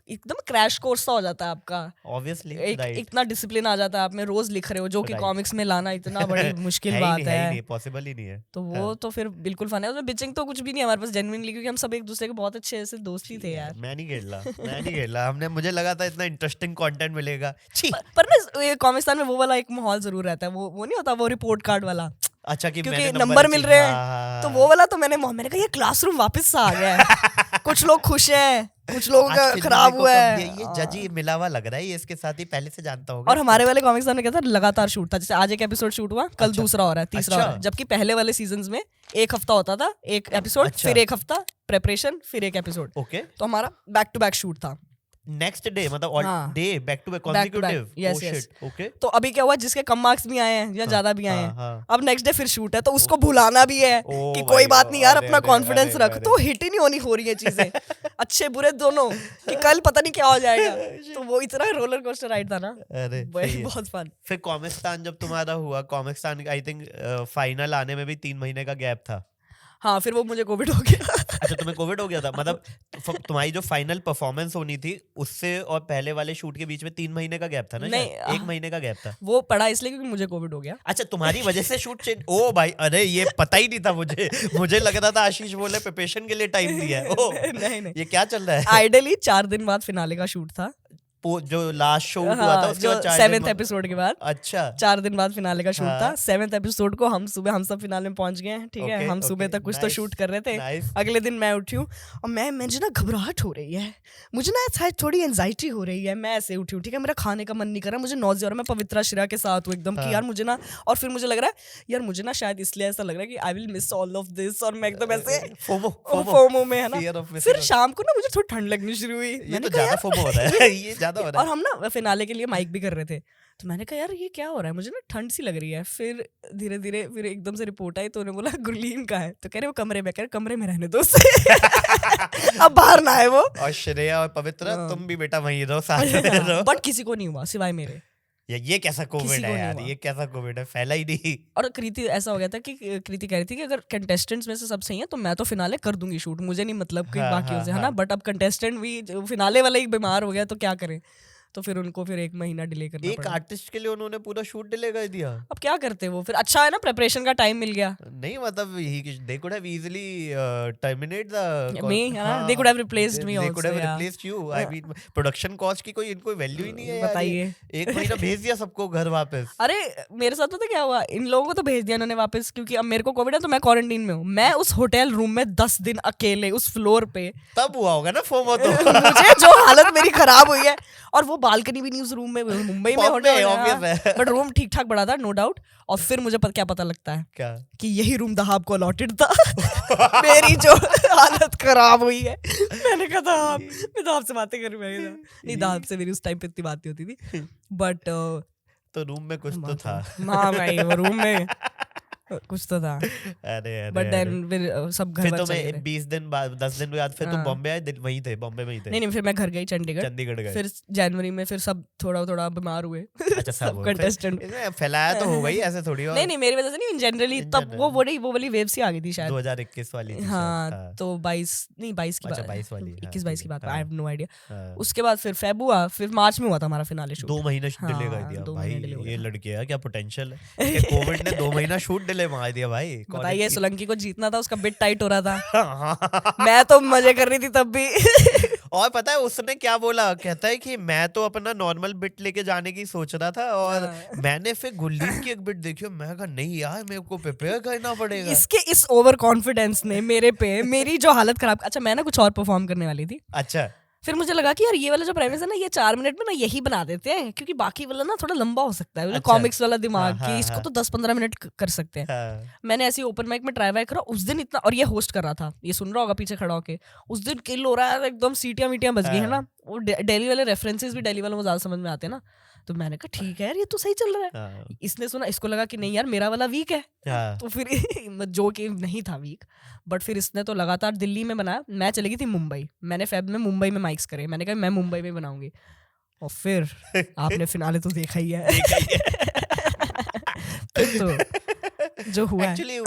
एकदम क्रैश कोर्स सा हो जाता है आपका। ऑब्वियसली इतना डिसिप्लिन आ जाता है, आप में रोज लिख रहे हो, जो कि कॉमिक्स में लाना इतना बड़ी मुश्किल बात है, पॉसिबल ही नहीं है। तो वो तो फिर बिल्कुल फन है उसमें। बिचिंग तो कुछ भी नहीं हमारे पास जेन्युइनली, क्योंकि हम सब एक दूसरे के बहुत अच्छे ऐसे दोस्त ही थे यार। मैं नहीं खेला हमने, मुझे लगा था इतना इंटरेस्टिंग कंटेंट मिलेगा। पर ना कॉमिक्सतान में वो वाला एक माहौल जरूर रहता है, वो नहीं होता वो रिपोर्ट कार्ड वाला। अच्छा कि क्योंकि नंबर मिल रहे हैं, तो वो वाला तो मैंने कहा ये क्लासरूम वापस से आ गया है। कुछ लोग खुश हैं, कुछ लोगों का खराब हुआ है। ये जजी मिला हुआ लग रहा है, ये इसके साथ ही पहले से जानता होगा। और हमारे वाले कॉमिक्सतान में क्या था, लगातार शूट था। जैसे आज एक एपिसोड शूट हुआ, कल दूसरा हो रहा है, तीसरा हो रहा है। जबकि पहले वाले सीजन्स में 1 हफ्ता होता था, 1 एपिसोड, फिर 1 हफ्ता प्रेपरेशन, फिर 1 एपिसोड। तो हमारा बैक टू बैक शूट था। नेक्स्ट डे मतलब day back to back consecutive. Yes okay. तो अभी क्या हुआ, जिसके कम मार्क्स भी आए हैं या ज्यादा भी आए हैं, अब नेक्स्ट डे फिर शूट है, तो उसको भुलाना भी है कि कोई बात नहीं यार, अपना कॉन्फिडेंस रख। तो हिट ही नहीं होनी हो रही है चीजें, अच्छे बुरे दोनों, कि कल पता नहीं क्या हो जाएगा। तो वो इतना रोलर कोस्टर राइड था ना, बहुत फन। फिर कॉमिक्सतान जब तुम्हारा हुआ, कॉमिक्सतान आई थिंक फाइनल आने में भी 3 महीने का गैप था। हाँ फिर वो मुझे कोविड हो गया। अच्छा तुम्हें कोविड हो गया था, मतलब तुम्हारी जो फाइनल परफॉर्मेंस होनी थी उससे और पहले वाले शूट के बीच में 3 महीने का गैप था ना? नहीं, शायद 1 महीने का गैप था। वो पड़ा इसलिए क्योंकि मुझे कोविड हो गया। अच्छा, तुम्हारी वजह से शूट चेंज। ओ भाई, अरे ये पता ही नहीं था मुझे लग रहा था आशीष बोले प्रिपरेशन के लिए टाइम दिया है। ओ नहीं ये क्या चल रहा है? आइडली 4 दिन बाद फिनाले का शूट था, जो लास्ट शो हुआ था उसके बाद 7th एपिसोड के बाद। अच्छा, 4 दिन बाद फिनाले का शूट हाँ। था। 7th एपिसोड को हम सब फिनाले में पहुंच गए हैं, ठीक है। Okay, हम सुबह okay, तक कुछ तो nice, शूट कर रहे थे। nice. अगले दिन मैं उठी हूँ और मुझे ना घबराहट हो रही है, मुझे ना शायद थोड़ी एंजाइटी हो रही है। मैं ऐसे उठी हूँ, ठीक है, मेरा खाने का मन नहीं कर रहा, मुझे नॉज़िया हो रहा है। मैं पवित्रा श्रेया के साथ हूँ एकदम कि यार मुझे ना, और फिर मुझे लग रहा है यार मुझे ना शायद इसलिए ऐसा लग रहा है कि I will miss all of this, और मैं एकदम ऐसे फोमो में, है ना। फिर शाम को ना मुझे थोड़ी ठंड लगनी शुरू हुई। ये तो ज्यादा फोमो हो रहा है, ये ज्यादा हो रहा है। और हम ना फिनाले के लिए माइक भी कर रहे थे, तो मैंने कहा यार ये क्या हो रहा है, मुझे ना ठंड सी लग रही है। फिर धीरे धीरे फिर एकदम से रिपोर्ट आई, तो उन्होंने बोला गुरलीन कहाँ है, तो कह रहे वो कमरे में। कह रहे कमरे में रहने दो उसे अब बाहर ना है वो। और श्रेया और पवित्रा तुम भी बेटा वहीं रहो, साथ में रहो। बट किसी को नहीं हुआ सिवाय मेरे। ये कैसा कोविड है यार, ये कैसा कोविड है, फैला ही नहीं। और कृति ऐसा हो गया था कि कृति कह रही थी कि अगर कंटेस्टेंट्स में से सब सही है तो मैं तो फिनाले कर दूंगी शूट, मुझे नहीं मतलब कि बाकियों से, है ना। बट अब कंटेस्टेंट भी फिनाले वाला ही बीमार हो गया तो क्या करें, तो फिर उनको फिर 1 महीना डिले करना पड़ा। एक आर्टिस्ट के लिए उन्होंने पूरा शूट डिले कर दिया। अब क्या करते वो, फिर अच्छा है ना प्रिपरेशन का टाइम मिल गया। नहीं मतलब they could have easily terminate the me, हाँ, they could have replaced me they also, could have yeah. replaced you. I mean production cost की कोई इनको वैल्यू ही नहीं है यार। बताइए। 1 महीना भेज दिया सबको घर वापस। अरे मेरे साथ पता क्या हुआ, इन लोगों को तो भेज दिया उन्होंने वापस, क्योंकि अब मेरे को कोविड है तो मैं क्वारंटीन में हूँ। मैं उस होटल रूम में 10 दिन अकेले उस फ्लोर पे, तब हुआ होगा ना फोमो तो। मुझे जो हालत मेरी खराब हुई है। और वो बालकनी भी नहीं उस रूम में, मुंबई में होटल है, बट रूम ठीक ठाक बड़ा था, नो डाउट। और फिर मुझे क्या पता लगता है क्या कि यही रूम दहाब को अलॉटेड था। मेरी जो हालत खराब हुई है, मैंने कहा दहाब, मैं दहाब से बातें कर रही हूँ। नहीं, दहाब से मेरी उस टाइम पे इतनी बात नहीं होती थी, बट तो रूम में कुछ तो था। हाँ भाई, वो रूम में कुछ तो था। अरे बट देन फिर सब घर फिर तो मैं 20 दिन बाद 10 दिन बाद फिर तुम बॉम्बे आए, वहीं थे, बॉम्बे में ही थे? नहीं, फिर मैं घर गई चंडीगढ़ गए। फिर जनवरी में फिर सब थोड़ा बीमार हुए। अच्छा, सब कंटेस्टेंट फैलाया तो होगा ही, ऐसे थोड़ी। नहीं मेरी वजह से नहीं, जनरली तब वो वाली वेव सी आ गई थी शायद 2021 वाली थी। हाँ, तो 22 की बात, 21-22 की बात, आई हैव नो आइडिया। उसके बाद फिर फेब हुआ, फिर मार्च में हुआ था हमारा फिनाले शूट। 2 महीने डिले कर दिया भाई। ये लड़के है क्या, पोटेंशियल है। कोविड ने 2 महीना शूट डिले मार दिया भाई। बताइए, सोलंकी को जीतना था, उसका बिट टाइट हो रहा था। मैं तो मजे कर रही थी तब भी। और पता है उसने क्या बोला, कहता है कि मैं तो अपना नॉर्मल बिट लेके जाने की सोच रहा था, और मैंने फिर गुरलीन की एक बिट देखी, मैं कहा नहीं यार मेरे को प्रिपेयर करना पड़ेगा। इसके इस ओवर कॉन्फिडेंस ने मेरे पे मेरी जो हालत खराब। अच्छा, मैं ना कुछ और परफॉर्म करने वाली थी। अच्छा, फिर मुझे लगा कि यार ये वाला जो प्रेमिस है ना, ये 4 मिनट में ना यही बना देते हैं, क्योंकि बाकी वाला ना थोड़ा लंबा हो सकता है, कॉमिक्स वाला दिमाग कि इसको तो 10-15 मिनट कर सकते हैं। मैंने ऐसे ओपन माइक में ट्राई करा उस दिन इतना, और ये होस्ट कर रहा था, ये सुन रहा होगा पीछे खड़ा होके, उस दिन किल हो रहा है एकदम, सीटियां वीटियां बज गई है ना। वो दिल्ली वाले रेफरेंसेस भी दिल्ली वालों को ज्यादा समझ में आते हैं ना, तो मैंने कहा ठीक है यार ये तो सही चल रहा है। इसने सुना, इसको लगा कि नहीं यार मेरा वाला वीक है, तो फिर जो कि नहीं था वीक, बट फिर इसने तो लगातार दिल्ली में बनाया। मैं चली गई थी मुंबई, मैंने फेब में मुंबई में माइक्स करे, मैंने कहा मैं मुंबई में बनाऊंगी। और फिर आपने फिनाले तो देखा ही है। फिर तो जो हुआ एक्चुअली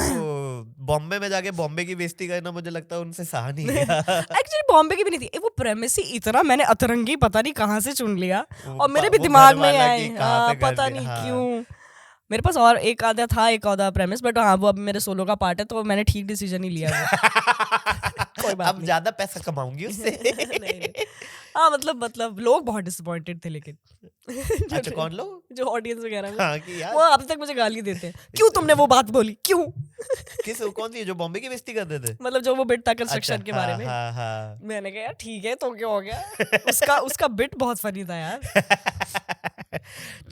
बॉम्बे में जाके बॉम्बे की बेइज्जती करना मुझे लगता है उनसे सहा नहीं गया। एक्चुअली बॉम्बे की भी नहीं थी वो प्रेमिस ही इतना, मैंने अतरंगी पता नहीं कहाँ से चुन लिया, और मेरे भी दिमाग में आए पता नहीं क्यों। मेरे पास और एक आधा था, एक आधा प्रेमिस, बट हाँ वो अब मेरे सोलो का पार्ट है, तो मैंने ठीक डिसीजन ही लिया। कोई बात अब ज्यादा पैसा कमाऊंगी उससे। नहीं। हाँ मतलब लोग बहुत डिसअपॉइंटेड थे, लेकिन अच्छा कौन लोग, जो ऑडियंस वगैरह में, हाँ, कि यार वो अब तक मुझे गाली देते हैं, क्यों तुमने वो बात बोली, क्यों। किस कौन सी जो बॉम्बे की बेइज्जती करते थे, मतलब जो वो बिट था कंस्ट्रक्शन के बारे में। हाँ। मैंने कहा यार ठीक है तो क्या हो गया। उसका बिट बहुत फनी था यार।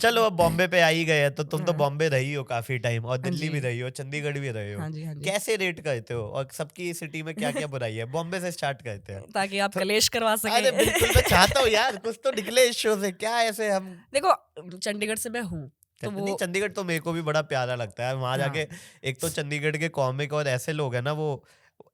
चलो अब बॉम्बे पे आ ही गए, तो तुम तो बॉम्बे रही हो काफी टाइम, और दिल्ली भी रही हो, चंडीगढ़ भी रहे हो। हाँ जी। कैसे रेट करते हो, और सबकी सिटी में क्या क्या बुराई है? बॉम्बे से स्टार्ट करते हैं ताकि आप कलेश करवा सके। अरे बिल्कुल, मैं चाहता हूँ यार कुछ तो निकले इस शो से। क्या ऐसे हम, देखो चंडीगढ़ से मैं हूँ तो नहीं, चंडीगढ़ तो मेरे को भी बड़ा प्यारा लगता है। वहां जाके एक तो चंडीगढ़ के कॉमिक और ऐसे लोग हैं ना, वो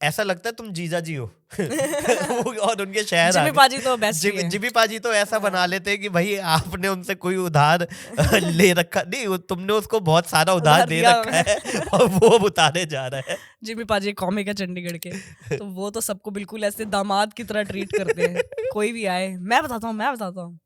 ऐसा लगता है तुम जीजा जी हो। और उनके शहर जिमी पाजी तो बेस्ट ही है। जिमी पाजी तो ऐसा बना लेते हैं कि भाई आपने उनसे कोई उधार ले रखा नहीं, तुमने उसको बहुत सारा उधार दे दिया रखा है और वो अब उतारे जा रहा है। जिमी पाजी कॉमिक है चंडीगढ़ के, तो वो तो सबको बिल्कुल ऐसे दामाद की तरह ट्रीट करते हैं। कोई भी आए मैं बताता हूँ।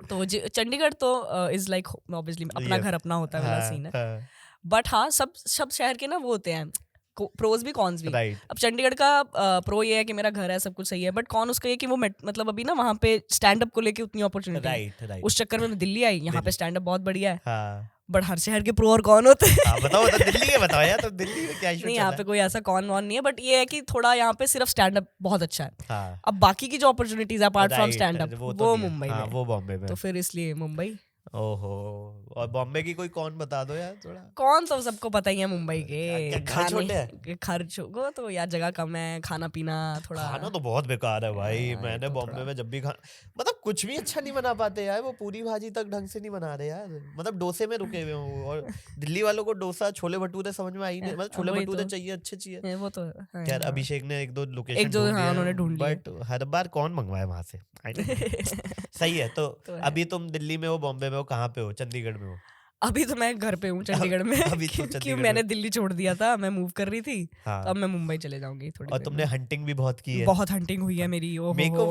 तो चंडीगढ़ तो इज लाइक ऑब्वियसली अपना घर अपना होता है वाला सीन है। बट हाँ, सब शहर के ना वो होते हैं प्रोज भी कॉन्स भी। राइट। अब चंडीगढ़ का प्रो ये है कि मेरा घर है, सब कुछ सही है, बट कॉन उसका ये कि वो मतलब अभी ना वहाँ पे स्टैंड अप को लेके उतनी अपॉर्चुनिटी है। राइट। उस चक्कर में मैं दिल्ली आई, यहाँ पे स्टैंड अप बहुत बढ़िया है। हाँ बट हर शहर के प्रो और कॉन होते हैं। बताओ दिल्ली के बताओ यार, तो दिल्ली में क्या इशू नहीं, यहाँ पे कोई ऐसा कॉन वॉन नहीं है, बट ये है कि थोड़ा यहाँ पे सिर्फ स्टैंड अप बहुत अच्छा है। हाँ अब बाकी की जो अपॉर्चुनिटीज है अपार्ट फ्रॉम स्टैंड अप वो मुंबई में, वो बॉम्बे में। तो फिर इसलिए मुंबई। ओहो, और बॉम्बे की कोई कौन बता दो यार थोड़ा। कौन तो सबको पता ही है मुंबई के। घर छोटे हैं? खर्च को तो यार जगह कम है, खाना पीना थोड़ा। खाना तो बहुत बेकार है भाई। हाँ, मैंने तो बॉम्बे थोड़ा। में जब भी मतलब कुछ भी अच्छा नहीं बना पाते यार, वो पूरी भाजी तक ढंग से नहीं बना रहे यार। मतलब डोसे में रुके हुए हो, और दिल्ली वालों को डोसा छोले भटूरे समझ में आई नहीं। मतलब छोले वही भटूरे तो। चाहिए, अच्छे चाहिए। वो तो है, यार हाँ। अभिषेक ने एक दो लोकेशन एक दो, हाँ, उन्होंने ढूंढ लिए। बट हर बार कौन मंगवाए वहां से? I don't know। सही है। तो तो है। अभी तुम दिल्ली में हो, बॉम्बे में हो, कहाँ पे हो? चंडीगढ़ में हो? अभी तो मैं घर पे हूँ चंडीगढ़ में। अभी तो क्योंकि चंडीगढ़ मैंने में। दिल्ली छोड़ दिया था, मैं मूव कर रही थी, तो हाँ। अब मैं मुंबई चले जाऊंगी थोड़ी और देर तुमने में। हंटिंग भी बहुत की है। बहुत हंटिंग हुई है मेरी। मेरे को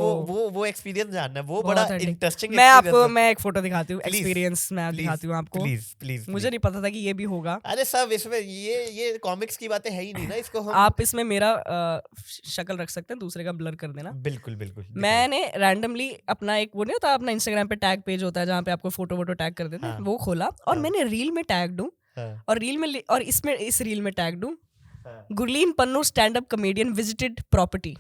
वो एक्सपीरियंस जानना है, वो बड़ा बहुत hunting। इंटरेस्टिंग। मैं एक फोटो दिखाती हूँ, Please, एक्सपीरियंस मैं please, दिखाती हूँ आपको। Please please. मुझे नहीं पता था कि ये भी होगा। अरे सब इसमें ये कॉमिक्स की बातें है ही नहीं ना, इसको हम आप इसमें मेरा शक्ल रख सकते हैं, दूसरे का ब्लर कर देना। बिल्कुल बिल्कुल दिखाइए। मैंने रैंडमली अपना एक वो नहीं होता, अपना इंस्टाग्राम पे टैग पेज होता है जहाँ पे आपको फोटो वोटो टैग कर देते हैं, हाँ। वो खोला और हाँ। मैंने रील में टैग दूं, हाँ, और रील में और इस रील में टैग दूं, हाँ। Gurleen Pannu stand up comedian visited property.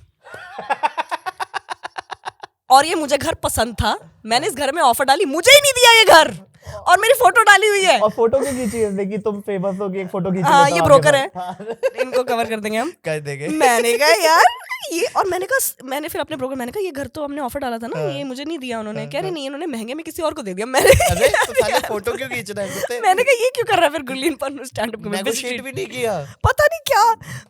और ये मुझे घर पसंद था, मैंने इस घर में ऑफर डाली, मुझे ही नहीं दिया ये घर, और मेरी फोटो डाली हुई है। और फोटो क्यों खींची है? देखिए तुम फेमस हो गई, एक फोटो खींची। हाँ, ये ब्रोकर है, हाँ। इनको कवर कर देंगे हम। कर देंगे। मैंने कहा यार ये, और मैंने फिर अपने ब्रोकर, मैंने कहा ये घर तो हमने ऑफर डाला था ना, ये मुझे नहीं दिया उन्होंने। कह रहे नहीं, इन्होंने महंगे में किसी और को दे दिया। मैंने अरे तो साले फोटो क्यों खींच रहा है मुझसे? मैंने कहा ये क्यों कर रहा है फिर Gurleen Pannu stand up negotiate भी नहीं किया। पता नहीं क्या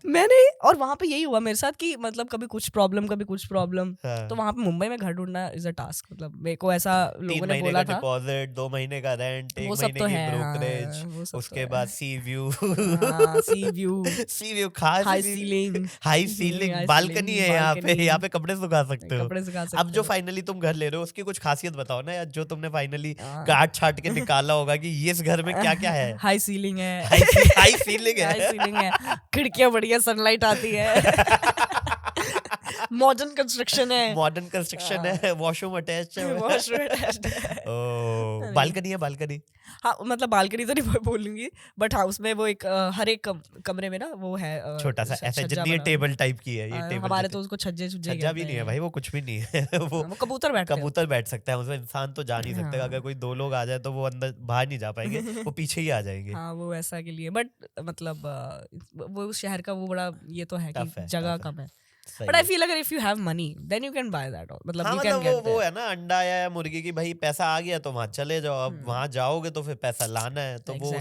मैंने। और वहां पे यही हुआ मेरे साथ कि मतलब कभी कुछ प्रॉब्लम हाँ। तो वहां पे मुंबई में घर ढूंढना इज अ टास्क। मतलब मेरे को ऐसा 3 लोगों ने महीने बोला का था, डिपॉजिट, 2 महीने का रेंट, 1 वो सब महीने तो की है, ब्रोकरेज, हाँ, वो सब उसके तो बाद है। Sea view. Sea view, sea view, खास high ceiling, high ceiling, balcony है यहाँ पे कपड़े सुखा सकते हो। कपड़े सुखा सकते अब जो हो। फाइनली तुम घर ले रहे हो, उसकी कुछ खासियत बताओ ना यार, जो तुमने फाइनली हाँ। काट छाट के निकाला होगा कि ये इस घर में क्या क्या है। हाई सीलिंग है, हाई सीलिंग हाई है। सीलिंग है, खिड़कियां बढ़िया सनलाइट आती है, मॉडर्न कंस्ट्रक्शन है, मॉडर्न कंस्ट्रक्शन है, वॉशरूम अटैच है। वॉशरूम अटैच्ड है। ओह, बालकनी है, बालकनी। हाँ, मतलब बालकनी तो नहीं बोलूंगी, बट हाँ उसमें वो एक हर एक कमरे में ना वो है छोटा सा ऐसा, जितनी टेबल टाइप की है ये टेबल। हमारे तो उसको छज्जे छज्जा भी नहीं है भाई, वो कुछ भी नहीं है। वो कबूतर बैठते हैं। कबूतर बैठ सकता है उसमें, इंसान तो जा नहीं सकता। हाँ। अगर कोई 2 लोग आ जाए तो वो अंदर बाहर नहीं जा पाएंगे, वो पीछे ही आ जाएंगे। हाँ, वो ऐसा के लिए, बट मतलब वो उस शहर का वो बड़ा ये तो है Tough कि है, जगह tough है। कम है। सही बट आई है। फील अगर if you have money then you can buy that, मतलब हाँ, यू कैन मतलब गेट वो है ना, अंडा या मुर्गी की भाई, पैसा आ गया तो वहां चले जाओ। अब वहां जाओगे तो फिर पैसा लाना है, तो वो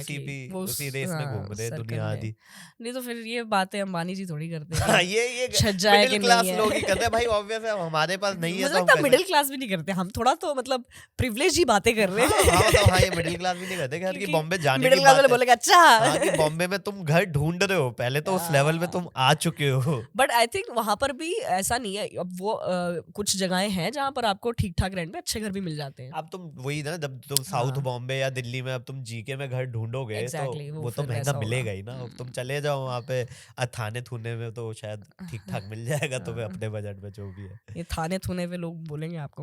उसी रेस में घूम रहे दुनिया आदि। नहीं तो फिर ये बातें अंबानी जी थोड़ी करते हैं। हाँ, ये छज्जा है कि मिडिल क्लास नहीं है। लोग ही करते हैं भाई, ऑब्वियस है। हमारे पास नहीं है मुझे तो हम लगता है कैसे- मिडिल क्लास भी नहीं करते हम, थोड़ा तो मतलब प्रिविलेज ही बातें कर रहे हैं। हाँ, मतलब हाँ, ये मिडिल क्लास भी नहीं करते। खैर कि बॉम्बे जाने मिडिल की क्लास बात वाले है। बोलेंगे अच्छा। हाँ, कि बॉम्बे में तुम घर ढूंढ रहे हो, पहले तो उस लेवल में तुम आ चुके हो। बट आई थिंक वहां पर भी ऐसा नहीं है। अब वो कुछ जगहें हैं जहाँ पर आपको ठीक ठाक रेंट पे अच्छे घर भी मिल जाते हैं। अब तुम वही ना, जब तुम साउथ बॉम्बे या दिल्ली में अब तुम जीके में घर ढूंढोगे Exactly, तो वो वो तो फिर महंगा ऐसा होगा। मिलेगा ही ना। अब तुम चले जाओ वहाँ पे थाने थूने में, तो शायद ठीक ठाक मिल जाएगा तुम्हें अपने बजट में, जो भी है। ये थाने थूने पे लोग बोलेंगे आपको।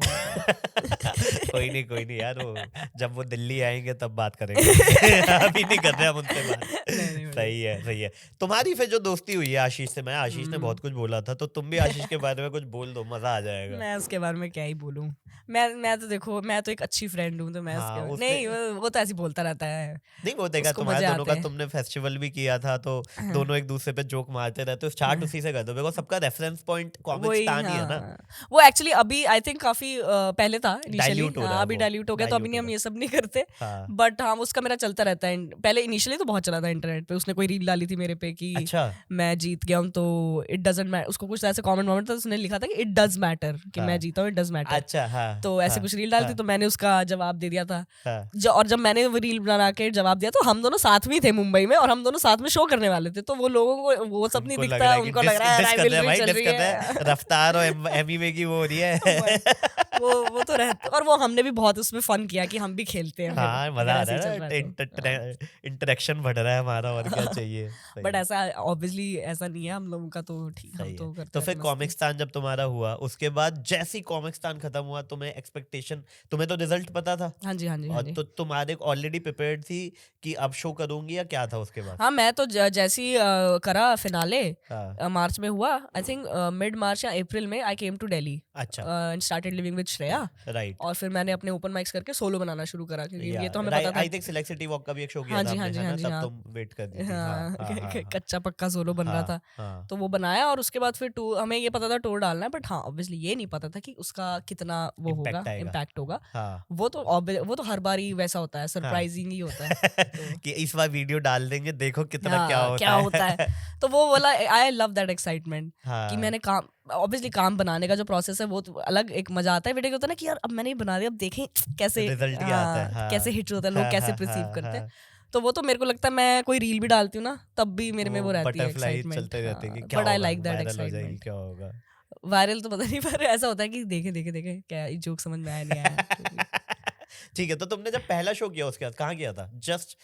कोई नहीं यार, वो जब वो दिल्ली आएंगे तब बात करेंगे। अभी नहीं कर रहे हम उनसे बात। नहीं, सही है। तुम्हारी फिर जो दोस्ती हुई है आशीष से, मैं आशीष ने बहुत कुछ बोला था, तो तुम भी आशीष के बारे में कुछ बोल दो, मजा आ जाएगा। मैं उसके बारे में क्या ही बोलूं। मैं तो देखो, मैं तो एक अच्छी फ्रेंड हूँ, तो मैं हाँ, उसके उसने नहीं, वो तो ऐसे ही बोलता रहता है। नहीं, वो देखा उसको तुम्हारे मजे दोनों आते का, हैं। तुमने फेस्टिवल भी किया था तो दोनों एक दूसरे पे जोक मारते रहते हो, स्टार्ट उसी से कर दो, बिकॉज सबका रेफरेंस पॉइंट कॉमिक वही, स्टान ही है ना। हाँ। वो एक्चुअली अभी आई थिंक काफी पहले था इनिशियली, डाइल्यूट हो रहा है अभी वो, डाइल्यूट हो गया, तो अभी dilute नहीं, हो हम रहा ये सब नहीं करते। हाँ। बट हाँ, उसका मेरा चलता रहता है। पहले इनिशियली तो बहुत चला था इंटरनेट पे, उसने कोई रील डाली थी मेरे पे कि अच्छा, मैं जीत गया हूँ तो इट डजंट मैटर, उसको कुछ ऐसे कमेंट वमेंट था, उसने लिखा था कि इट डज मैटर, कि हाँ। मैं जीता हूँ, इट डज मैटर। अच्छा, हाँ, तो ऐसे हाँ, कुछ रील डालती, हाँ, तो मैंने उसका जवाब दे दिया था। हाँ। और जब मैंने वो रील बना के जवाब दिया, तो हम दोनों साथ में ही थे मुंबई में, और हम दोनों साथ में शो करने वाले थे, तो वो लोगों को वो सब नहीं उनको लग दिखता, रहा है कि उनको लग रहा है डिस कर रहे हैं राइवलरी भाई, चल डिस रही कर रहे है। हैं, रफ्तार और एमीवे की वो हो रही है। वो तो रहता, और वो हमने भी बहुत उसमें फन किया कि हम भी खेलते हैं। हाँ, मजा आ रहा है ना, इंटरेक्शन बढ़ रहा है हमारा, और क्या चाहिए। बट ऐसा ऑब्वियसली ऐसा नहीं है हम लोगों का, तो ठीक, हम सही तो है। करते तो रहते फिर मस्ती। कॉमिक्स्तान जब तुम्हारा हुआ, उसके बाद जैसी कॉमिक्स्तान खत्म हुआ, तुम्हें एक्सपेक्टेशन, तुम्हें तो रिजल्ट पता था हाँ जी, हाँ जी, हाँ और जी। तो तुम्हारे ऑलरेडी प्रिपेयर्ड थी कि अब शो करूंगी, या क्या था उसके बाद? हाँ, मैं तो जैसी करा फिनाले, हाँ, मार्च में हुआ, आई थिंक मिड मार्च या अप्रैल में आई केम टू दिल्ली अच्छा, and started living with Shreya. Right, और फिर मैंने अपने ओपन माइक्स करके सोलो बनाना शुरू करा, क्योंकि ये तो हमें पता था। I think select city walk का भी एक शो किया हाँ था जी, हाँ हमने, जी, है हाँ ना, जी, तब हाँ। तुम वेट कर दी थी। हाँ, हाँ, हाँ, हाँ, कच्चा पक्का सोलो बन रहा था, हाँ, तो वो बनाया, और उसके बाद फिर टूर, हमें ये पता था टूर डालना है, बट हाँ ऑब्वियसली ये नहीं पता था कि उसका कितना वो होगा, इम्पैक्ट आएगा। इम्पैक्ट होगा। हाँ, वो तो हर बार ही वैसा होता है, सरप्राइजिंग ही होता है। तो कि इस बार वीडियो डाल देंगे, देखो कितना क्या हाँ, क्या होता है। तो वो वाला आई लव दैट एक्साइटमेंट, कि हाँ, मैंने काम, ऑब्वियसली काम बनाने का जो प्रोसेस है वो तो अलग एक मजा आता है, बेटे होता है ना कि यार अब मैंने ये बना दिया, अब देखें कैसे रिजल्ट क्या आता है। हाँ, कैसे हिट होता है, लोग हाँ, कैसे हाँ, परसीव हाँ, करते हैं। हाँ। तो वो तो मेरे को लगता है, मैं कोई रील भी डालती हूँ ना, तब भी मेरे में वो रहती है बटरफ्लाई एक्साइटमेंट। चलते रहते हैं कि क्या बट आई होगा, लाइक दैट वायरल हो जाएगी, एक्साइटमेंट। क्या होगा। वायरल तो पता नहीं, पर ऐसा होता है कि देखे देखे देखे क्या जोक समझ में आया नहीं आया। ठीक है, तो तुमने जब पहला शो किया उसके बाद कहाँ किया था? Just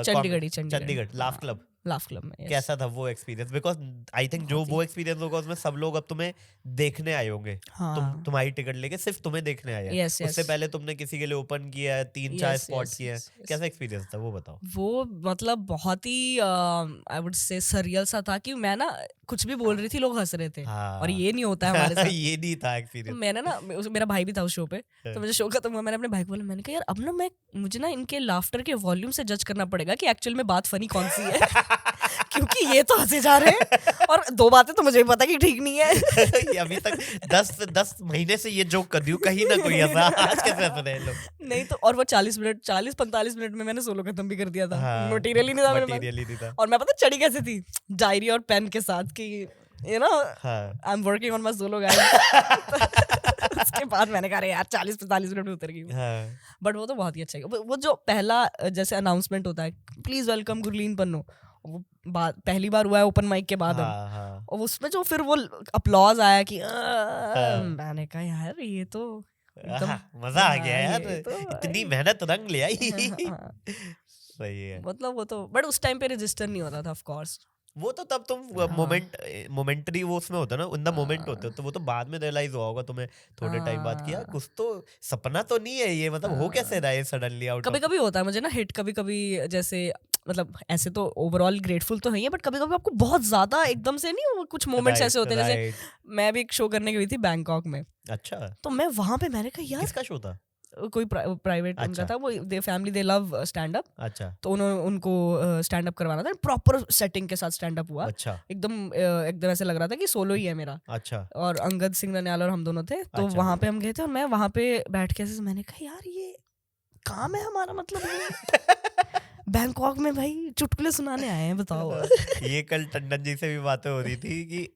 Chandigarh, Chandigarh laugh club. Laugh club में, yes. कैसा था वो एक्सपीरियंस? बिकॉज आई थिंक जो बहुत ही- वो एक्सपीरियंस होगा उसमें सब लोग अब तुम्हें देखने आए होंगे। हाँ, तुम्हारी टिकट लेके सिर्फ तुम्हें देखने आए हैं। Yes, उससे yes. पहले तुमने किसी के लिए ओपन किया है, 3-4 Yes, स्पॉट yes, किए हैं, yes, yes. कैसा एक्सपीरियंस था वो बताओ। वो मतलब बहुत ही आई वुड से सरियल सा था, कि मैं ना कुछ भी बोल रही थी, लोग हंस रहे थे, हाँ। और ये नहीं होता है हमारे साथ। ये नहीं था तो एक्सपीरियंस। मैंने ना, मेरा भाई भी था उस शो पे, तो मुझे शो खत्म हुआ, मैंने अपने भाई को बोला, मैंने कहा यार अब ना मुझे ना इनके लाफ्टर के वॉल्यूम से जज करना पड़ेगा कि एक्चुअल में बात फनी कौन सी है। क्योंकि ये तो हंसे जा रहे हैं, और दो बातें तो मुझे भी पता कि ठीक नहीं है। ये अभी तक 10 महीने से ये जोक कर रही हूँ, कहीं ना कोई ऐसा, आज कैसे हंस रहे हैं लोग। नहीं तो, और वो 40-45 मिनट में मैंने सोलो खत्म भी कर दिया था, हाँ, मटेरियल ही नहीं था मेरे पास। मटेरियल ही नहीं था। और मैं पता चढ़ी कैसे थी, डायरी और पेन के साथ, कि यू नो हाँ। I am working on my solo guys. उसके बाद मैंने कहा यार 40-45 मिनट में उतर गई। हाँ, बट वो तो बहुत ही अच्छा है। वो जो पहला जैसे अनाउंसमेंट होता है, प्लीज वेलकम गुरलीन पन्नू, वो बात पहली बार हुआ है ओपन माइक के बाद। हाँ, हाँ। और उसमें जो फिर वो अपलॉज आया कि मैंने कहा यार ये तो एकदम मजा आ गया हाँ, यार, ये तो इतनी मेहनत रंग ले आई। हाँ, सही है। मतलब वो तो, बट उस टाइम पे रजिस्टर नहीं होता था ऑफ कोर्स। वो तो तब तुम मोमेंटरी वो उसमें होता है ना, इन द मोमेंट होते हो, तो वो तो बाद में रियलाइज हुआ होगा तुम्हें थोड़े टाइम बाद कि यार कुछ तो सपना तो नहीं है ये, मतलब हो कैसे रहा है सडनली आउट। कभी कभी होता है मुझे ना हिट, कभी कभी जैसे मतलब ऐसे तो ओवरऑल ग्रेटफुल तो है ही, बट कभी कभी आपको बहुत ज्यादा एकदम से नहीं, वो कुछ मोमेंट्स ऐसे होते हैं। जैसे मैं भी एक शो करने गई थी बैंकॉक में। अच्छा, तो मैं वहां पे मैंने कहा यार, किसका शो था? कोई प्राइवेट उनका था, वो they family they love stand up. अच्छा, तो उनको स्टैंड अप करवाना था, प्रॉपर सेटिंग के साथ स्टैंड अप हुआ। अच्छा, एकदम ऐसे लग रहा था कि सोलो ही है मेरा। अच्छा, और अंगद सिंह ननियाल और हम दोनों थे, तो अच्छा। वहां पे हम गए थे, और मैं वहां पे बैठ के ऐसे मैंने कहा यार ये काम है हमारा, मतलब बैंकॉक में भाई चुटकुले सुनाने आए हैं, बताओ। ये कल टंडन जी से भी बातें हो रही थी कि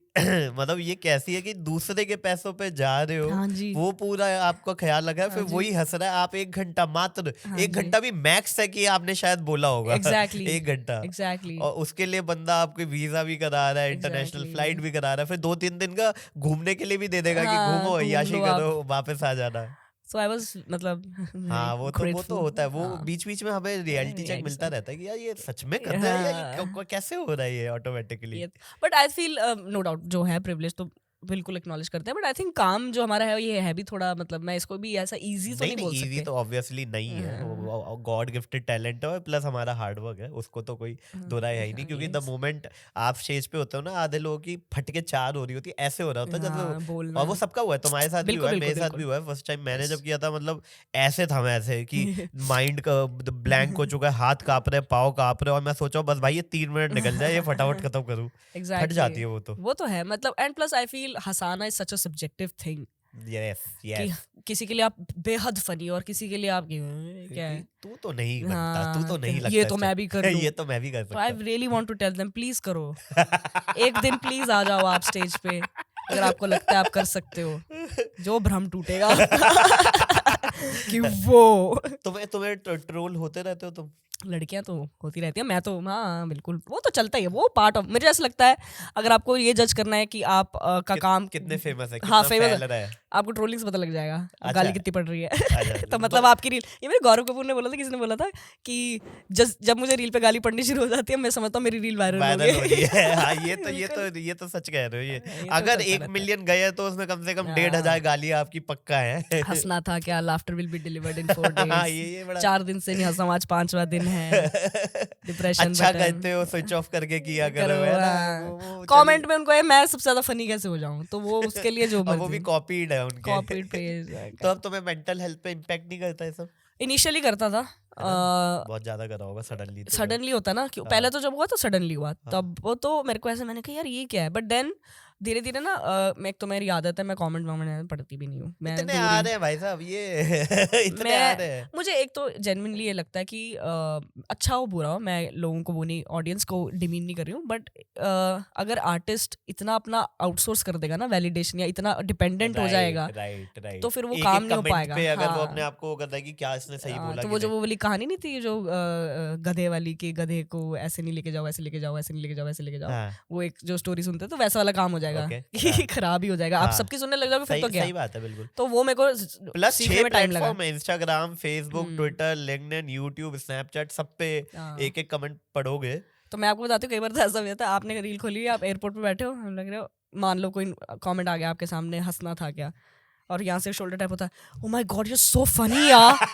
मतलब ये कैसी है कि दूसरे के पैसों पे जा रहे हो, हाँ जी, वो पूरा आपका ख्याल रखा है, फिर हाँ जी। वही हंस रहा है। आप 1 घंटा मात्र, हाँ 1 जी। घंटा भी मैक्स है कि आपने शायद बोला होगा। Exactly. 1 घंटा, एग्जैक्टली। और उसके लिए बंदा आपके वीजा भी करा रहा है, इंटरनेशनल Exactly. फ्लाइट भी करा रहा है, फिर 2-3 दिन का घूमने के लिए भी दे देगा कि हाँ, घूमो, घूम याशी लो करो, वापस आ जाना। सो आई वाज मतलब हाँ, वो तो होता है। वो हाँ। बीच बीच में हमें रियलिटी चेक reality मिलता check. रहता है कि यार ये सच में करना है, या ये हाँ। कैसे हो रहा है ये automatically. But I feel no doubt जो है प्रिविलेज तो बिल्कुल एक्नॉलेज करते हैं, बट आई थिंक काम जो हमारा है ये है भी थोड़ा, मतलब मैं इसको भी ऐसा इजी तो नहीं बोल इजी सकते। तो ऑब्वियसली नहीं है, वो गॉड गिफ्टेड टैलेंट है, प्लस हमारा हार्ड वर्क है, उसको तो कोई दो राय है ही नहीं, क्योंकि द yes. मोमेंट आप स्टेज पे होते हो ना, आधे लोगों की फटके चार हो रही होती है, ऐसे हो रहा होता है जैसे हाँ, बोलना और वो सबका हुआ है, तुम्हारे साथ भी बिल्कुल हुआ है, बिल्कुल मेरे साथ भी बिल्कुल हुआ है। फर्स्ट टाइम मैंने Yes. जब किया था, मतलब ऐसे था मैं, ऐसे कि माइंड का ब्लैंक हो चुका है, हाथ कांप रहे, पाँव कांप रहे, और मैं सोचा बस भाई ये 3 मिनट निकल जाए, ये फटाफट खत्म करूं। फट एग्जैक्टली जाती है वो तो है, मतलब एंड प्लस आई फील हंसाना is such a subjective thing yes कि यस। किसी के लिए आप बेहद फनी और किसी के लिए आप क्या है, तू तो नहीं बनता, तू हाँ तो नहीं लगता ये तो मैं भी कर लूं, ये तो मैं भी कर तो आई सकता। Really want to tell them please करो, एक दिन प्लीज आ जाओ आप स्टेज पे, अगर आपको लगता है आप कर सकते हो, जो भ्रम टूटेगा कि वो तुम्हें ट्रोल होते रहते हो तुम? लड़कियां तो होती रहती हैं, मैं तो हाँ बिल्कुल, वो तो चलता ही है, वो पार्ट ऑफ, मुझे ऐसा लगता है अगर आपको ये जज करना है कि आप का काम कितने फेमस है, हाँ कितना फेमस फैल रहा है। आपको ट्रोलिंग से पता लग जाएगा अच्छा। गाली कितनी पड़ रही है अच्छा, तो मतलब आपकी रील, ये मेरे गौरव कपूर ने बोला था, किसी ने बोला था कि जब मुझे रील पे गाली पड़नी शुरू हो जाती है, मैं समझता हूँ मेरी रील वायरल हो वायरल हो रही गई है। हाँ, ये तो सच कह रहे हो। ये ये तो अगर चलता 1 रहता है। मिलियन गए तो उसमें कम से कम हाँ। 1,500 गालियां आपकी पक्का है। हंसना था क्या, लाफ्टर विल बी डिलीवर्ड इन 4 हाँ, days, ये बड़ा 4 दिन से नहीं हंसा, आज 5वां दिन है, डिप्रेशन अच्छा कहते हो, स्विच ऑफ करके किया करो, है ना? वो कमेंट में उनको है मैं सबसे ज्यादा फनी कैसे हो जाऊं, तो वो उसके लिए जो और वो भी मर्जी कॉपीड है उनके। कॉपीड पेज तो अब तुम्हें मेंटल हेल्थ पे इम्पैक्ट नहीं करता है सब? इनिशियली करता था, है ना? बहुत ज्यादा करा होगा सडनली तो। सडनली होता ना, क्यों पहले तो जब हुआ तो सडनली हुआ, तब वो तो मेरे को ऐसे, मैंने कहा यार ये क्या है, बट देन धीरे धीरे ना एक तो मेरी आदत है, मैं कमेंट वमेंट पढ़ती भी नहीं हूँ, मैं इतने दूर आ ही- रहे हैं भाई साहब ये इतने आ रहे हैं। मुझे एक तो जेन्युइनली ये लगता है कि अच्छा हो बुरा हो, मैं लोगों को वो नहीं, ऑडियंस को डिमीन नहीं कर रही हूँ, बट अगर आर्टिस्ट इतना अपना आउटसोर्स कर देगा ना वैलिडेशन, या इतना डिपेंडेंट हो जाएगा, राइट। तो फिर वो एक काम एक नहीं हो कमेंट पाएगा। पे अगर वो हाँ। अपने आप को करता है कि क्या इसने सही बोला तो कि वो जो नहीं। वो वाली कहानी नहीं थी जो गधे वाली, कि गधे को ऐसे नहीं लेके जाओ, ऐसे लेके जाओ, ऐसे नहीं लेके जाओ, ऐसे लेके जाओ, हाँ, वो एक जो स्टोरी सुनते हैं, तो वैसा वाला काम हो जाएगा Okay, कि हाँ। खराब ही हो जाएगा, आप हाँ। सबकी सुनने लग जाओगे फिर तो क्या, सही बात है बिल्कुल। तो वो मेरे को प्लस सीखने 6 में टाइम लगा। प्लेटफॉर्म है, इंस्टाग्राम, फेसबुक, हम्म। ट्विटर, लिंक्डइन, यूट्यूब, स्नैपचैट, सब पे हाँ। एक कमेंट पढ़ोगे। तो मैं आपको बताती हूँ, कई बार तो ऐसा भी होता है, आपने रील खोली, आप एयरपोर्ट पे बैठे हो, हम लग रहे हो, मान लो कोई कमेंट आ गया आपके सामने, हंसना था क्या, और यहाँ से शोल्डर टाइप होता है, oh my God you so funny यार,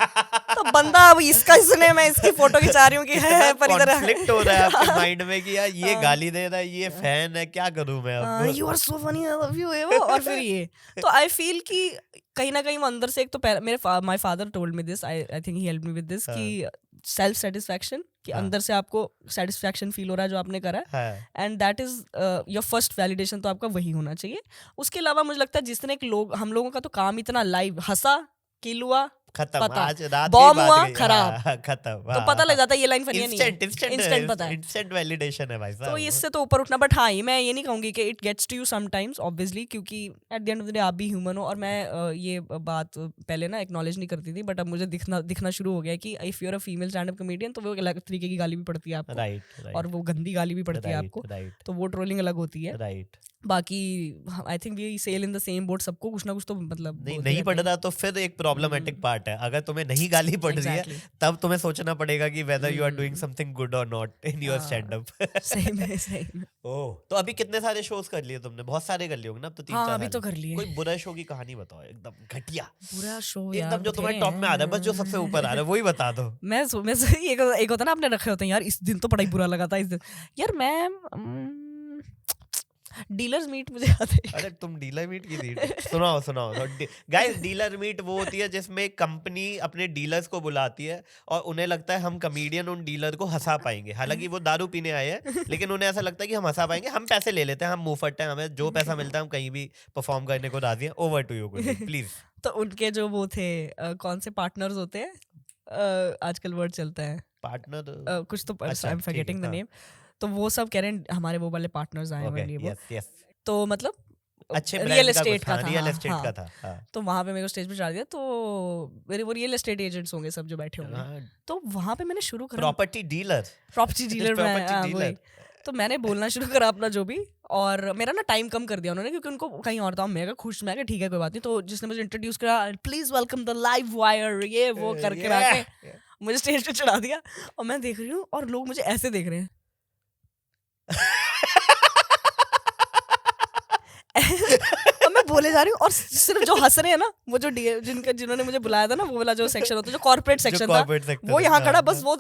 तो बंदा अब इसका सुने, मैं इसकी फोटो खिंचा रही हूँ कि है पर इधर कॉन्फ्लिक्ट हो रहा है आपके माइंड में कि यार ये गाली दे रहा है, ये फैन है, क्या करूं मैं अब? You are so funny, I love you, वो, और फिर ये, तो आई फील कि कहीं ना कहीं वो अंदर से, एक तो मेरे my father told me this, I think he helped me with this, कि सेल्फ सेटिस्फैक्शन, कि अंदर से आपको सेटिस्फैक्शन फील हो रहा है जो आपने करा है, and that is your first validation, तो आपका वही होना चाहिए। उसके अलावा मुझे लगता है जिस तरह हम लोगों का तो काम इतना लाइव, हंसा, किल हुआ, खत्म, पता, आज रात बॉम्ब की बात हुआ, गई, खराब, हाँ, खत्म, तो पता लग जाता है ये लाइन फनी नहीं है, इंस्टेंट पता है, इंस्टेंट वैलिडेशन है भाई तो साहब। इससे तो ऊपर उठना, बट हाँ ये मैं ये नहीं कहूंगी कि it gets to you sometimes obviously, क्योंकि at the end of the day आप भी ह्यूमन हो, और मैं ये बात पहले ना एक्नॉलेज नहीं करती थी, बट अब मुझे दिखना शुरू हो गया कि if you are a female stand up comedian, तो वो अलग तरीके की गाली भी पड़ती है आपको, राइट, और वो गंदी गाली भी पड़ती है आपको, राइट, तो वो ट्रोलिंग अलग होती है। राइट। बाकी I think we sail in the same boat, सबको कुछ ना कुछ तो मतलब नहीं पड़ रहा तो फिर एक प्रॉब्लमैटिक पार्ट है। अगर तुम्हें नहीं गाली पड़ रही है तब तुम्हें सोचना पड़ेगा कि whether you are doing something good और not in your stand up. सही में ओह, तो अभी कितने सारे शोज कर लिए तुमने? बहुत सारे कर लिए होंगे ना अब तो, 3-4 हाँ, अभी तो कर लिए। कोई बुरा शो की कहानी बताओ, एकदम घटिया, पूरा शो एकदम जो तुम्हारे टॉप में आ रहा है, बस जो सबसे ऊपर आ रहा है वही बता दो। मैं एक होता ना, आपने रखे होते हैं यार, इस दिन तो बड़ा ही बुरा लगा था, इस दिन यार मैं डीलर्स मीट मुझे याद है। अरे तुम डीलर मीट की थी? सुनाओ गाइस। डीलर मीट वो होती है जिसमें कंपनी अपने डीलर्स को बुलाती है और उन्हें लगता है हम कमेडियन उन डीलर को हंसा पाएंगे, हालांकि वो दारू पीने आए हैं, लेकिन उन्हें ऐसा लगता है कि हम हंसा पाएंगे, हम पैसे ले लेते हैं, हम मुंहफट हैं, हमें जो पैसा मिलता है हम कहीं भी परफॉर्म करने को राजी हैं। Over to you please. तो उनके जो वो थे कौन से पार्टनर्स होते हैं, आजकल वर्ड चलता है पार्टनर, कुछ तो, अच्छा, I am forgetting the name, तो वो सब कह रहे हैं हमारे वो वाले पार्टनर्स आए हुए हैं, वो यस, तो मतलब अच्छे रियल एस्टेट का था, रियल एस्टेट हाँ, का था, हाँ। तो वहां पे मेरे को स्टेज पे चढ़ा दिया, तो मेरे वो रियल एस्टेट एजेंट्स होंगे सब जो बैठे होंगे, हाँ, तो वहां पे मैंने शुरू करा property dealer property dealer Property dealer. तो मैंने बोलना शुरू करा अपना जो भी, और मेरा ना टाइम कम कर दिया उन्होंने, क्योंकि उनको कहीं और था, मैं कहा खुश, मैं कहा ठीक है कोई बात नहीं, तो जिसने मुझे इंट्रोड्यूस करा, please welcome the live wire, ये वो करके आके मुझे स्टेज पे चढ़ा दिया, और मैं देख रही हूँ और लोग मुझे ऐसे देख रहे हैं बोले जा रही हूँ और सिर्फ जो हंस रहे हैं ना, वो जो जिन्होंने मुझे बुलाया था ना, वो वाला जो सेक्शन होता है, जो कॉर्पोरेट सेक्शन था, वो यहाँ खड़ा, बस वो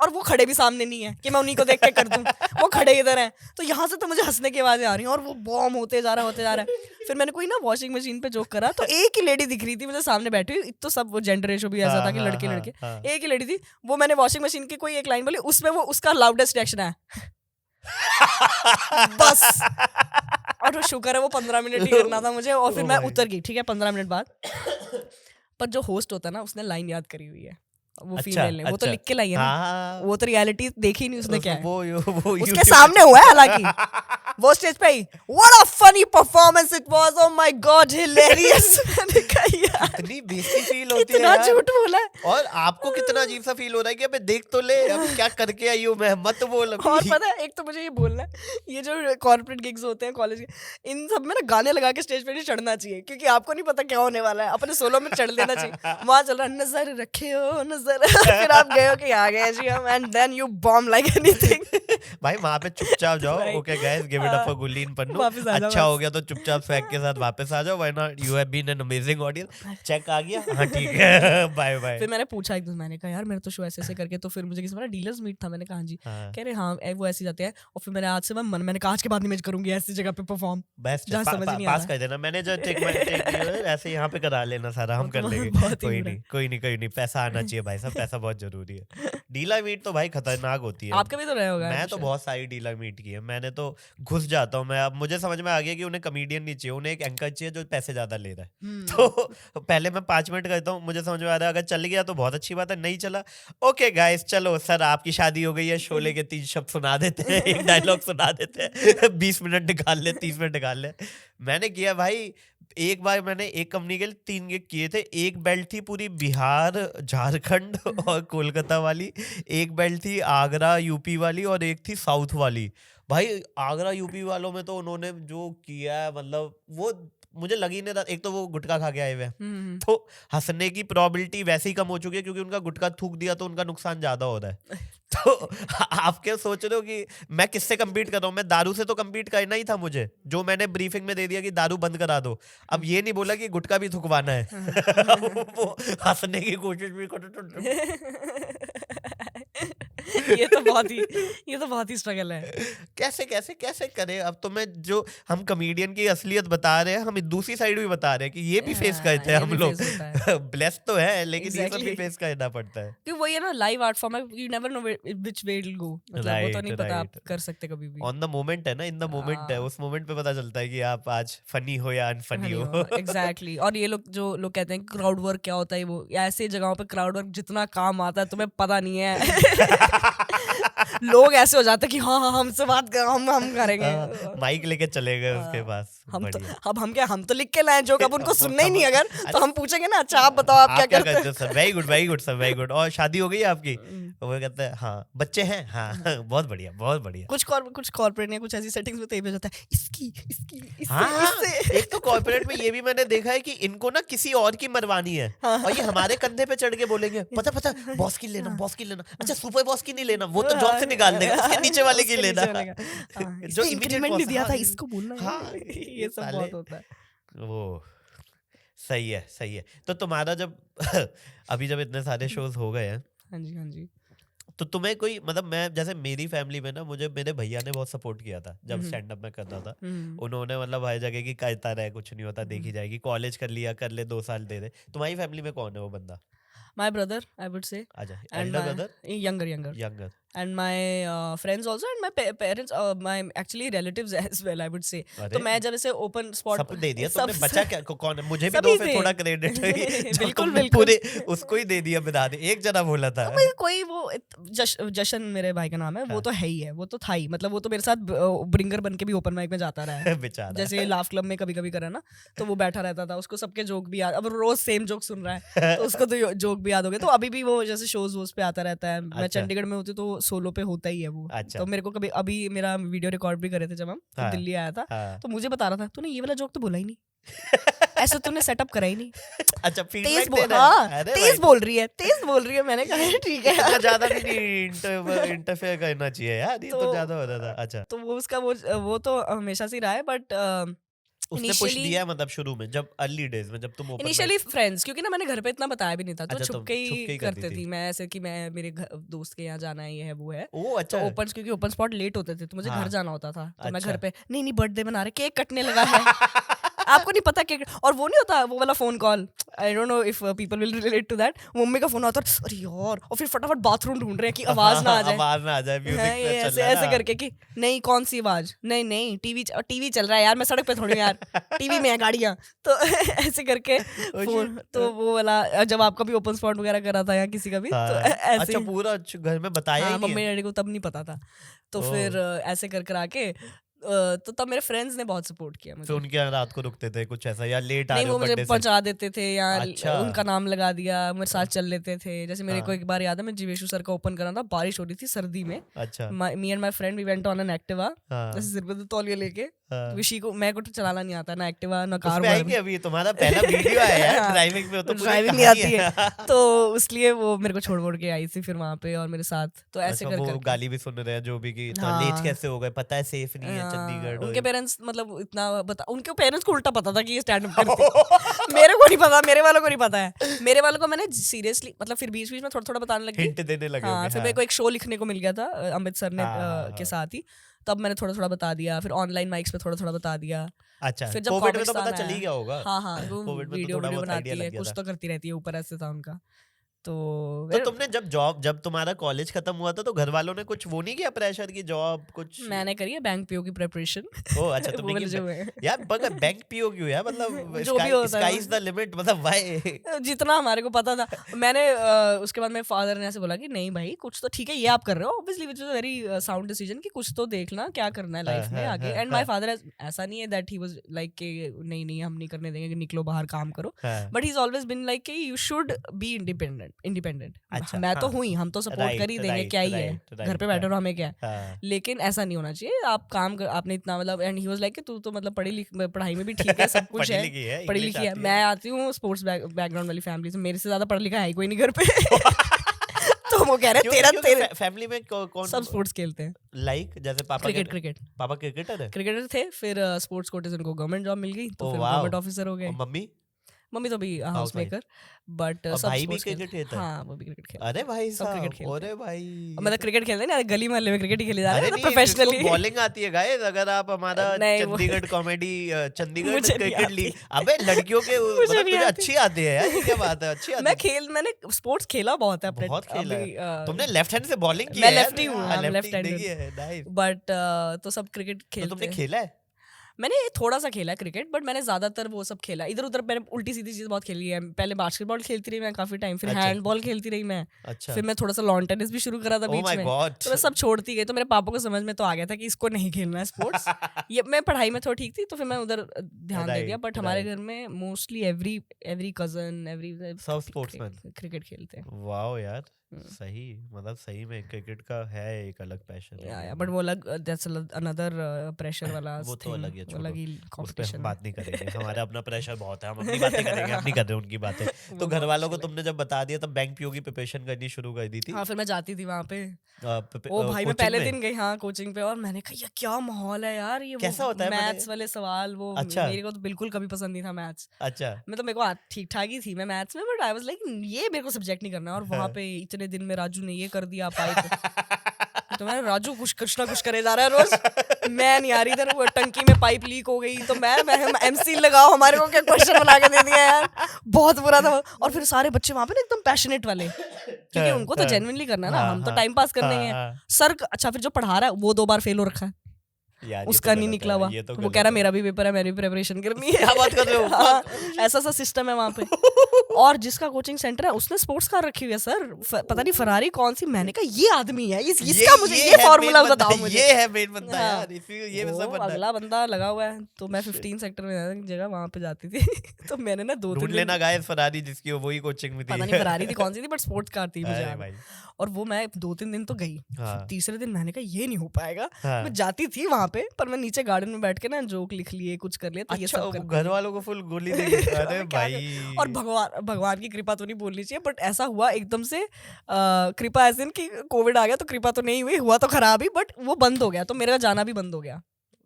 और वो खड़े भी सामने नहीं है कि मैं उन्हीं को देख के कर दूं, वो खड़े इधर हैं। तो यहाँ से तो मुझे हंसने की आवाजें आ रही हैं और वो बॉम होते जा रहा है। फिर मैंने कोई ना वॉशिंग मशीन पे जोक करा, तो एक ही लेडी दिख रही थी मुझे सामने बैठी हुई। तो सब वो जेंडर रेशो भी ऐसा था कि लड़के लड़के, एक ही लेडी थी। वो मैंने वॉशिंग मशीन की कोई एक लाइन बोली, उसमें वो उसका लाउडेस्ट रिएक्शन है बस। और वो शुक्र है वो 15 मिनट ही करना था मुझे, और फिर मैं उतर गई, ठीक है, 15 मिनट बाद। पर जो होस्ट होता है ना, उसने लाइन याद करी हुई है, वो फीमेल ने, वो तो लिख के लाई है ना, वो तो रियलिटी देखी नहीं उसने क्या है, वो उसके सामने हुआ है हालांकि, वो स्टेज पे ही, what a funny performance it was, oh my god hilarious. मैंने कहा यार कितनी बेइज्जती फील होती है इतना यार। झूठ बोला है। और आपको कितना अजीब सा फील हो रहा है कि अबे देख तो ले, अब क्या करके आई हूँ मैं, मत बोल अभी। और पता है, एक तो मुझे ये बोलना है, ये जो कॉर्पोरेट गिग्स होते हैं कॉलेज के, इन सब में ना गाने लगा के स्टेज पे नहीं चढ़ना चाहिए, क्योंकि आपको नहीं पता क्या होने वाला है, अपने सोलो में चढ़ लेना चाहिए। वहां चल रहा है नजर रखे हो नजर, फिर आप गए हो कि आ गए जी हम, and then you bomb like anything. भाई वहां पे चुपचाप जाओ, okay guys, give it up for Gurleen Pannu, अच्छा हो गया तो चुपचाप स्वैग के साथ वापस आ जाओ, वरना you have been an amazing audience. Check आ गया, हाँ ठीक है, बाय बाय। फिर मैंने पूछा एक दिन, मैंने कहा यार मेरा तो शो ऐसे करके, तो फिर मुझे किसी ने डीलर्स मीट था, मैंने कहा हाँ जी, कह रहे हाँ वो ऐसे जाते हैं, और फिर मैंने आज से मैंने कहा आज के बाद नहीं मैं करूंगी ऐसी जगह पे परफॉर्म, बेस्ट जहाँ समझ नहीं आ पास रहा। कर देना, मैंने जो टेक ऐसे यहाँ पे करा लेना सारा, हम कर लेंगे, कोई नहीं, पैसा आना चाहिए भाई साहब, पैसा बहुत जरूरी है। डीलर मीट तो भाई खतरनाक होती है। आपका भी तो रहा होगा। मैं तो बहुत सारी डीलर मीट की है, मैंने तो घुस जाता हूँ मैं। अब मुझे समझ में आ गया कि उन्हें कमेडियन नहीं चाहिए, उन्हें एक एंकर चाहिए जो पैसे ज्यादा ले रहा है। तो पहले मैं 5 मिनट करता हूँ, मुझे समझ में आ रहा है, अगर चल गया तो बहुत अच्छी बात है, नहीं चला ओके गाइस, चलो सर आपकी शादी हो गई है, शोले के 3 शब्द सुना देते हैं, एक डायलॉग सुना देते हैं, 20 मिनट निकाल ले, 30 मिनट निकाल ले। मैंने किया भाई, एक बार मैंने एक कंपनी के लिए 3 गिग किए थे। एक बेल्ट थी पूरी बिहार झारखंड और कोलकाता वाली, एक बेल्ट थी आगरा यूपी वाली, और एक थी साउथ वाली। भाई आगरा यूपी वालों में तो उन्होंने जो किया है, मतलब वो मुझे लग ही नहीं रहा। एक तो वो गुटखा खा के आए हुए हैं, तो हंसने की प्रोबेबिलिटी वैसे ही कम हो चुकी है, क्योंकि उनका गुटखा थूक दिया तो उनका नुकसान ज्यादा हो रहा है। तो आप क्या सोच रहे हो कि मैं किससे कम्पीट कर रहा हूँ? मैं दारू से तो कम्पीट करना ही था मुझे, जो मैंने ब्रीफिंग में दे दिया कि दारू बंद करा दो। अब ये नहीं बोला कि गुटखा भी थुकवाना है। वो हंसने की कोशिश भी करो। ये तो बहुत ही स्ट्रगल है। कैसे करें? अब तो मैं जो हम कमेडियन की असलियत बता रहे हैं, हम दूसरी साइड भी बता रहे हैं कि ये भी फेस करते हैं हम लोग। ब्लेस्ड तो है, लेकिन ये सब भी फेस करना पड़ता है। कि वो ये ना लाइव आर्ट फॉर्म है, you never know which way it will go, मतलब वो तो नहीं पता आप कर सकते कभी भी। ऑन द मोमेंट है ना, इन द मोमेंट है, उस मोमेंट पे पता चलता है कि आप आज फनी हो या अनफनी हो। एग्जैक्टली। और ये लोग कहते हैं क्राउड वर्क क्या होता है, वो ऐसे जगहों पे क्राउड वर्क जितना काम आता है तुम्हें पता नहीं है। लोग ऐसे हो जाते हैं कि हाँ हमसे बात कर, हम करेंगे, माइक लेके चले गए उसके पास। हम तो लिख के लाए जोक, अब उनको सुनना ही नहीं अगर, तो हम पूछेंगे ना अच्छा आप बताओ आप क्या करते हो sir. Very good sir, very good. और शादी हो गई आपकी? वो कहते हैं हाँ। बच्चे हैं? हाँ। बहुत बढ़िया। कुछ कॉर्पोरेट या कुछ ऐसी सेटिंग्स में तो ये भी हो जाता है इसकी हाँ, एक तो कॉर्पोरेट में ये भी मैंने देखा है कि इनको ना किसी और की मरवानी है, और ये हमारे कंधे पे चढ़ के बोलेंगे पता बॉस की लेना, अच्छा सुपर बॉस की नहीं लेना, वो तो जॉब से निकाल देगा, उसके नीचे वाले की लेना, जो इंक्रीमेंट नहीं दिया था इसको बोलना है। हाँ, ये सब बहुत होता है। वो सही है। तो तुम्हारा जब अभी जब इतने सारे शोज हो गए हैं, हाँ जी, तो तुम्हें कोई, मतलब मैं जैसे मेरी फैमिली में ना, मुझे मेरे भैया ने बहुत सपोर्ट किया था जब स्टैंड अप में करता था। उन्होंने मतलब हर जगह की करता रहे, कुछ नहीं होता, देखी जाएगी, कॉलेज कर लिया, कर ले 2 साल दे दे। तुम्हारी फैमिली में कौन है वो बंदा? My brother, I would say. अच्छा, and elder my brother? younger. And my friends also, and my parents, my actually relatives as well, I would say. तो मैं जब ऐसे open spot सब दे दिया तुमने, बचा क्या कौन है? मुझे भी सभी दो फिर थे। थोड़ा क्रेडिट। बिल्कुल पूरे उसको ही दे दिया, बता दे। एक जना बोला था कोई वो जशन मेरे भाई का नाम है, वो तो है ही है, वो तो था ही, मतलब वो तो मेरे साथ ब्रिंगर बन के भी ओपन माइक में जाता रहा है बेचारा। जैसे लाफ क्लब में कभी कभी करा ना, तो वो बैठा रहता था, उसको सबके जोक भी याद, अब रोज सेम जोक सुन रहा है तो उसको तो जोक भी याद हो गए। तो अभी भी वो जैसे शोज वोज पे आता रहता है। मैं चंडीगढ़ में होती तो सोलो पे होता ही है वो। तो मेरे को कभी, अभी मेरा वीडियो रिकॉर्ड भी करे थे जब हम दिल्ली आया था, तो मुझे बता रहा था तूने ये वाला जोक तो बोला ही नहीं, ऐसा तूने सेटअप करा ही नहीं। अच्छा, तेज बोल रही है। मैंने कहा ठीक है, इतना ज्यादा भी नहीं इंटरफेयर करना चाहिए यार, ये तो ज्यादा हो रहा था। अच्छा, तो वो उसका वो तो हमेशा से रहा है, बट उसने पुश दिया है मतलब शुरू में, जब अर्ली डेज में जब तुम ओपन इनिशियली फ्रेंड्स, क्योंकि ना मैंने घर पे इतना बताया भी नहीं था, तो अच्छा, छुप तुम के छुप के ही ही करती करती थी। थी मैं, ऐसे कि मैं मेरे दोस्त के यहाँ जाना है, ये है वो है। ओ अच्छा तो ओपन, क्योंकि ओपन स्पॉट लेट होते थे तो मुझे हाँ। घर जाना होता था, तो मैं अच्छा। घर पे नहीं बर्थडे मना रहे, केक कटने लगा है। आपको नहीं पता केक, और वो नहीं होता वो वाला phone call, I don't know if people will relate to that, mummy का फोन आता है, अरे यार, और फिर फटाफट बाथरूम ढूंढ रहे हैं कि आवाज ना आ जाए, आवाज ना आ जाए, म्यूजिक हाँ, पे ये चल ऐसे रहा है ऐसे ना। करके कि नहीं कौन सी आवाज, नहीं नहीं टीवी चल रहा है यार, मैं सड़क पे थोड़ी हूँ यार, टीवी में है गाड़ियाँ, तो ऐसे करके फोन, तो वो वाला जब आपका भी ओपन स्पॉट वगैरह करा था या किसी का भी, तो हाँ, ऐसे अच्छा पूरा घर में बताया ही हाँ, नहीं मम्मी है। डैडी को तब नहीं पता था, तो ओह। फिर ऐसे कर कर आके तो तब मेरे फ्रेंड्स ने बहुत सपोर्ट किया फिर मुझे। उनके यहाँ रात को रुकते थे कुछ ऐसा, या लेट आ नहीं, रहे वो हो मुझे बर्थडे से? पहुंचा देते थे, या अच्छा। उनका नाम लगा दिया, मेरे साथ चल लेते थे। जैसे मेरे हाँ। को एक बार याद है, मैं जीवेशु सर का ओपन करा था, बारिश हो रही थी सर्दी में, अच्छा। Me and my friend we went on an Activa, हाँ। जैसे सिर पे तौलिया लेके, हाँ। विशी को, मैं को तो चलाना नहीं आता ना एक्टिवा ना कार उसमें आएंगे, अभी तुम्हारा पहला वीडियो आया यार हाँ, ड्राइविंग में, तो पूरी ड्राइविंग नहीं कहानी आती है, तो इसलिए वो मेरे को छोड़ के आई थी फिर वहां पे और मेरे साथ, तो ऐसे अच्छा, कर वो करके। गाली भी सुन रहे हैं जो भी कि इतना हाँ। लेट कैसे हो गए, पता है सेफ नहीं है हाँ, चंडीगढ़। उनके पेरेंट्स मतलब इतना बता, उनके पेरेंट्स को उल्टा पता था कि ये स्टैंड अप करते हैं। मेरे को नहीं पता, मेरे वालों को नहीं पता है, मेरे वालों को मैंने सीरियसली मतलब फिर बीच बीच में थोड़ा थोड़ा बताने लगी। हिंट देने लगे हाँ, होंगे, फिर हाँ। मेरे को एक शो लिखने को मिल गया था अमित सर ने हाँ, के हाँ। साथ ही, तब मैंने थोड़ा थोड़ा बता दिया, फिर ऑनलाइन माइक्स पे थोड़ा थोड़ा बता दिया। अच्छा, फिर जब कोविड में तो कॉमिक्स पता आना चल ही है, गया होगा। हाँ हाँ, वो कोविड में तो वीडियो थोड़ा बहुत बनाती आइडिया है, लग गया कुछ था। तो करती रहती है, ऊपर ऐसे था उनका। तो तो तुमने जब तुम्हारा कॉलेज खत्म हुआ था, तो घर वालों ने कुछ वो नहीं किया प्रेशर की जॉब कुछ? मैंने करी है बैंक पीओ की प्रिपरेशन। ओ अच्छा, तुमने वो की जो है। यार, मगर बैंक पीओ क्यों यार, मतलब जो भी होता है स्काई इज द लिमिट, मतलब भाई। जितना हमारे को पता था। मैंने उसके बाद मेरे फादर ने ऐसे बोला कि नहीं भाई, कुछ तो ठीक है ये आप कर रहे हो, obviously which is a very sound decision, कि कुछ तो देखना क्या करना है लाइफ में आगे। एंड माय फादर ऐसा नहीं है दैट ही वाज लाइक कि नहीं नहीं हम नहीं करने देंगे, कि निकलो बाहर काम करो, but he is always been like कि यू शुड बी इंडिपेंडेंट। अच्छा, मैं तो हाँ। हूँ ही, हम तो सपोर्ट कर ही Right, देंगे, right, क्या ही है, right, घर पे right, बैठे रहो, हमें क्या है। हाँ। लेकिन ऐसा नहीं होना चाहिए, आप काम कर, आपने इतना मतलब, एंड ही वाज लाइक कि तू तो मतलब पढ़ाई में भी ठीक है, सब कुछ पढ़ी है, लिखी है, पढ़ी English लिखी है। आती है। मैं आती हूँ स्पोर्ट्स बैकग्राउंड वाली फैमिली से, मेरे से ज्यादा पढ़ा लिखा है ही कोई नहीं घर पे। तो वो कह रहे क्यों- तेरा क्यों तेरे फैमिली में कौन सब स्पोर्ट्स खेलते हैं, लाइक जैसे पापा क्रिकेट पापा क्रिकेटर है? क्रिकेटर थे, फिर स्पोर्ट्स कोटे से उनको गवर्नमेंट जॉब मिल गई, तो ओ फिर वाओ। गवर्नमेंट ऑफिसर हो गए। और मम्मी? मम्मी तो भी हाउस Housewife। मेकर, बट और सब भाई भी स्पोर्ट्स क्रिकेट खेलते खेलता है? हाँ, वो भी क्रिकेट खेलते अरे भाई सब क्रिकेट साहब, खेलते अरे भाई, मतलब क्रिकेट खेलते हैं ना, गली मोहल्ले में क्रिकेट ही खेले जा रहे अरे हैं नहीं, प्रोफेशनली। जिसको बॉलिंग आती है गाइस, अगर आप हमारा नहीं, वो- चंडीगढ़ कॉमेडी चंडीगढ़ मुझे नहीं क्रिकेट आती। लीग, अबे लड़कियों के मुझे मतलब नहीं तुझे आती। अच्छी आती है यार, ये क्या बात है, अच्छी आती मैं है। मैंने स्पोर्ट्स खेला बहुत है अपने, बहुत खेला अभी, है। तुमने लेफ्ट हैंड से बॉलिंग की मैं है? लेफ्टी हूँ, हाँ, मैं लेफ्ट हैंडेड। देखी है, नाइस। बट तो सब क्रिकेट तो खेलते तुमने हैं। खेला है? मैंने थोड़ा सा खेला क्रिकेट, बट मैंने ज्यादातर वो सब खेला इधर उधर, मैंने उल्टी सीधी चीज बहुत खेली है। पहले बास्केटबॉल खेलती रही मैं काफी टाइम, फिर अच्छा। हैंडबॉल खेलती रही मैं, अच्छा। फिर मैं थोड़ा सा लॉन टेनिस भी शुरू करा था Oh बीच my में, God। तो मैं सब छोड़ती गई। तो मेरे पापा को समझ में तो आ गया था कि इसको नहीं खेलना है स्पोर्ट्स। ये मैं पढ़ाई में थोड़ा ठीक थी, तो फिर मैं उधर ध्यान दे दिया। Right, बट हमारे right। घर में मोस्टली एवरी कजन सब स्पोर्ट्समैन। क्रिकेट खेलते हैं। वाओ यार, सही, मतलब सही में क्रिकेट का है एक अलग पैशन। बट वो अलग, दैट्स अनदर प्रेशर वाला वो तो thing, अलग ही है, वो अलग ही उस पे हम competition बात नहीं करेंगे, हमारा अपना प्रेशर बहुत है, हम अपनी बातें करेंगे, हम नहीं कर रहे उनकी बातें। तो घर वालों को तुमने जब बता दिया तब बैंक पीओ की प्रिपरेशन करनी शुरू कर दी थी? हाँ, फिर मैं जाती थी वहाँ पे। ओ भाई मैं पहले दिन गई हाँ कोचिंग पे, और मैंने कहा ये क्या माहौल है यार, ये कैसा होता है? मैथ्स वाले सवाल, वो अच्छा। मेरे को तो बिल्कुल कभी पसंद नहीं था मैथ्स। अच्छा। मतलब मेरे को ठीक ठाक ही थी मैं मैथ्स में, बट आई वाज लाइक ये मेरे को सब्जेक्ट नहीं करना। और वहाँ पे इतने दिन में राजू ने ये कर दिया पाइप, तो मैं राजू कुछ ना कुछ करे जा रहा है रोज, मैं नहीं आ रही इधर, वो टंकी में पाइप लीक हो गई, तो मैं एमसी लगाओ, हमारे को क्या क्वेश्चन बना के दे दिया यार, बहुत बुरा था। और फिर सारे बच्चे वहाँ पे ना एकदम पैशनेट वाले, क्योंकि उनको तो जेन्युइनली करना है ना, हम तो टाइम पास करने हैं। सर अच्छा, फिर जो पढ़ा रहा है वो 2 बार फेल हो रखा है, यार उसका नहीं निकला हुआ, तो वो कह रहा मेरा भी पेपर है, मेरी भी प्रिपरेशन करनी है। क्या बात कर रहे हो? हाँ, ऐसा सा सिस्टम है वहाँ पे। और जिसका कोचिंग सेंटर है उसने स्पोर्ट्स कार रखी हुई है सर, पता नहीं फरारी कौन सी। मैंने कहा ये आदमी है, इसका मुझे ये फॉर्मूला बताओ मुझे। ये है मेन बंदा हाँ, यार, ये वो सब बंदा है। अगला बंदा लगा हुआ है। तो मैं 15 सेक्टर में जगह वहाँ पे जाती थी। तो मैंने ना 2-3 ढूंढ लेना गाइस, फरारी जिसकी हो वही कोचिंग में थी। पता नहीं फरारी थी कौन सी थी, बट स्पोर्ट्स कार थी मुझे अरे याद। भाई। और वो मैं 2-3 दिन तो गई, हाँ। तीसरे दिन मैंने कहा ये नहीं हो पाएगा। हाँ। मैं जाती थी वहाँ पे, पर मैं नीचे गार्डन में बैठ के ना जोक लिख लिए, कुछ कर लिया, तो ये अच्छा, सब करती घर थी। वालों को फुल गोली दे दी। अरे मैं क्या भाई। और भगवान की कृपा तो नहीं बोलनी चाहिए, बट ऐसा हुआ एकदम से, कृपा ऐसे कि कोविड आ गया तो कृपा तो नहीं हुई, हुआ तो खराब ही, बट वो बंद हो गया, तो मेरा जाना भी बंद हो गया।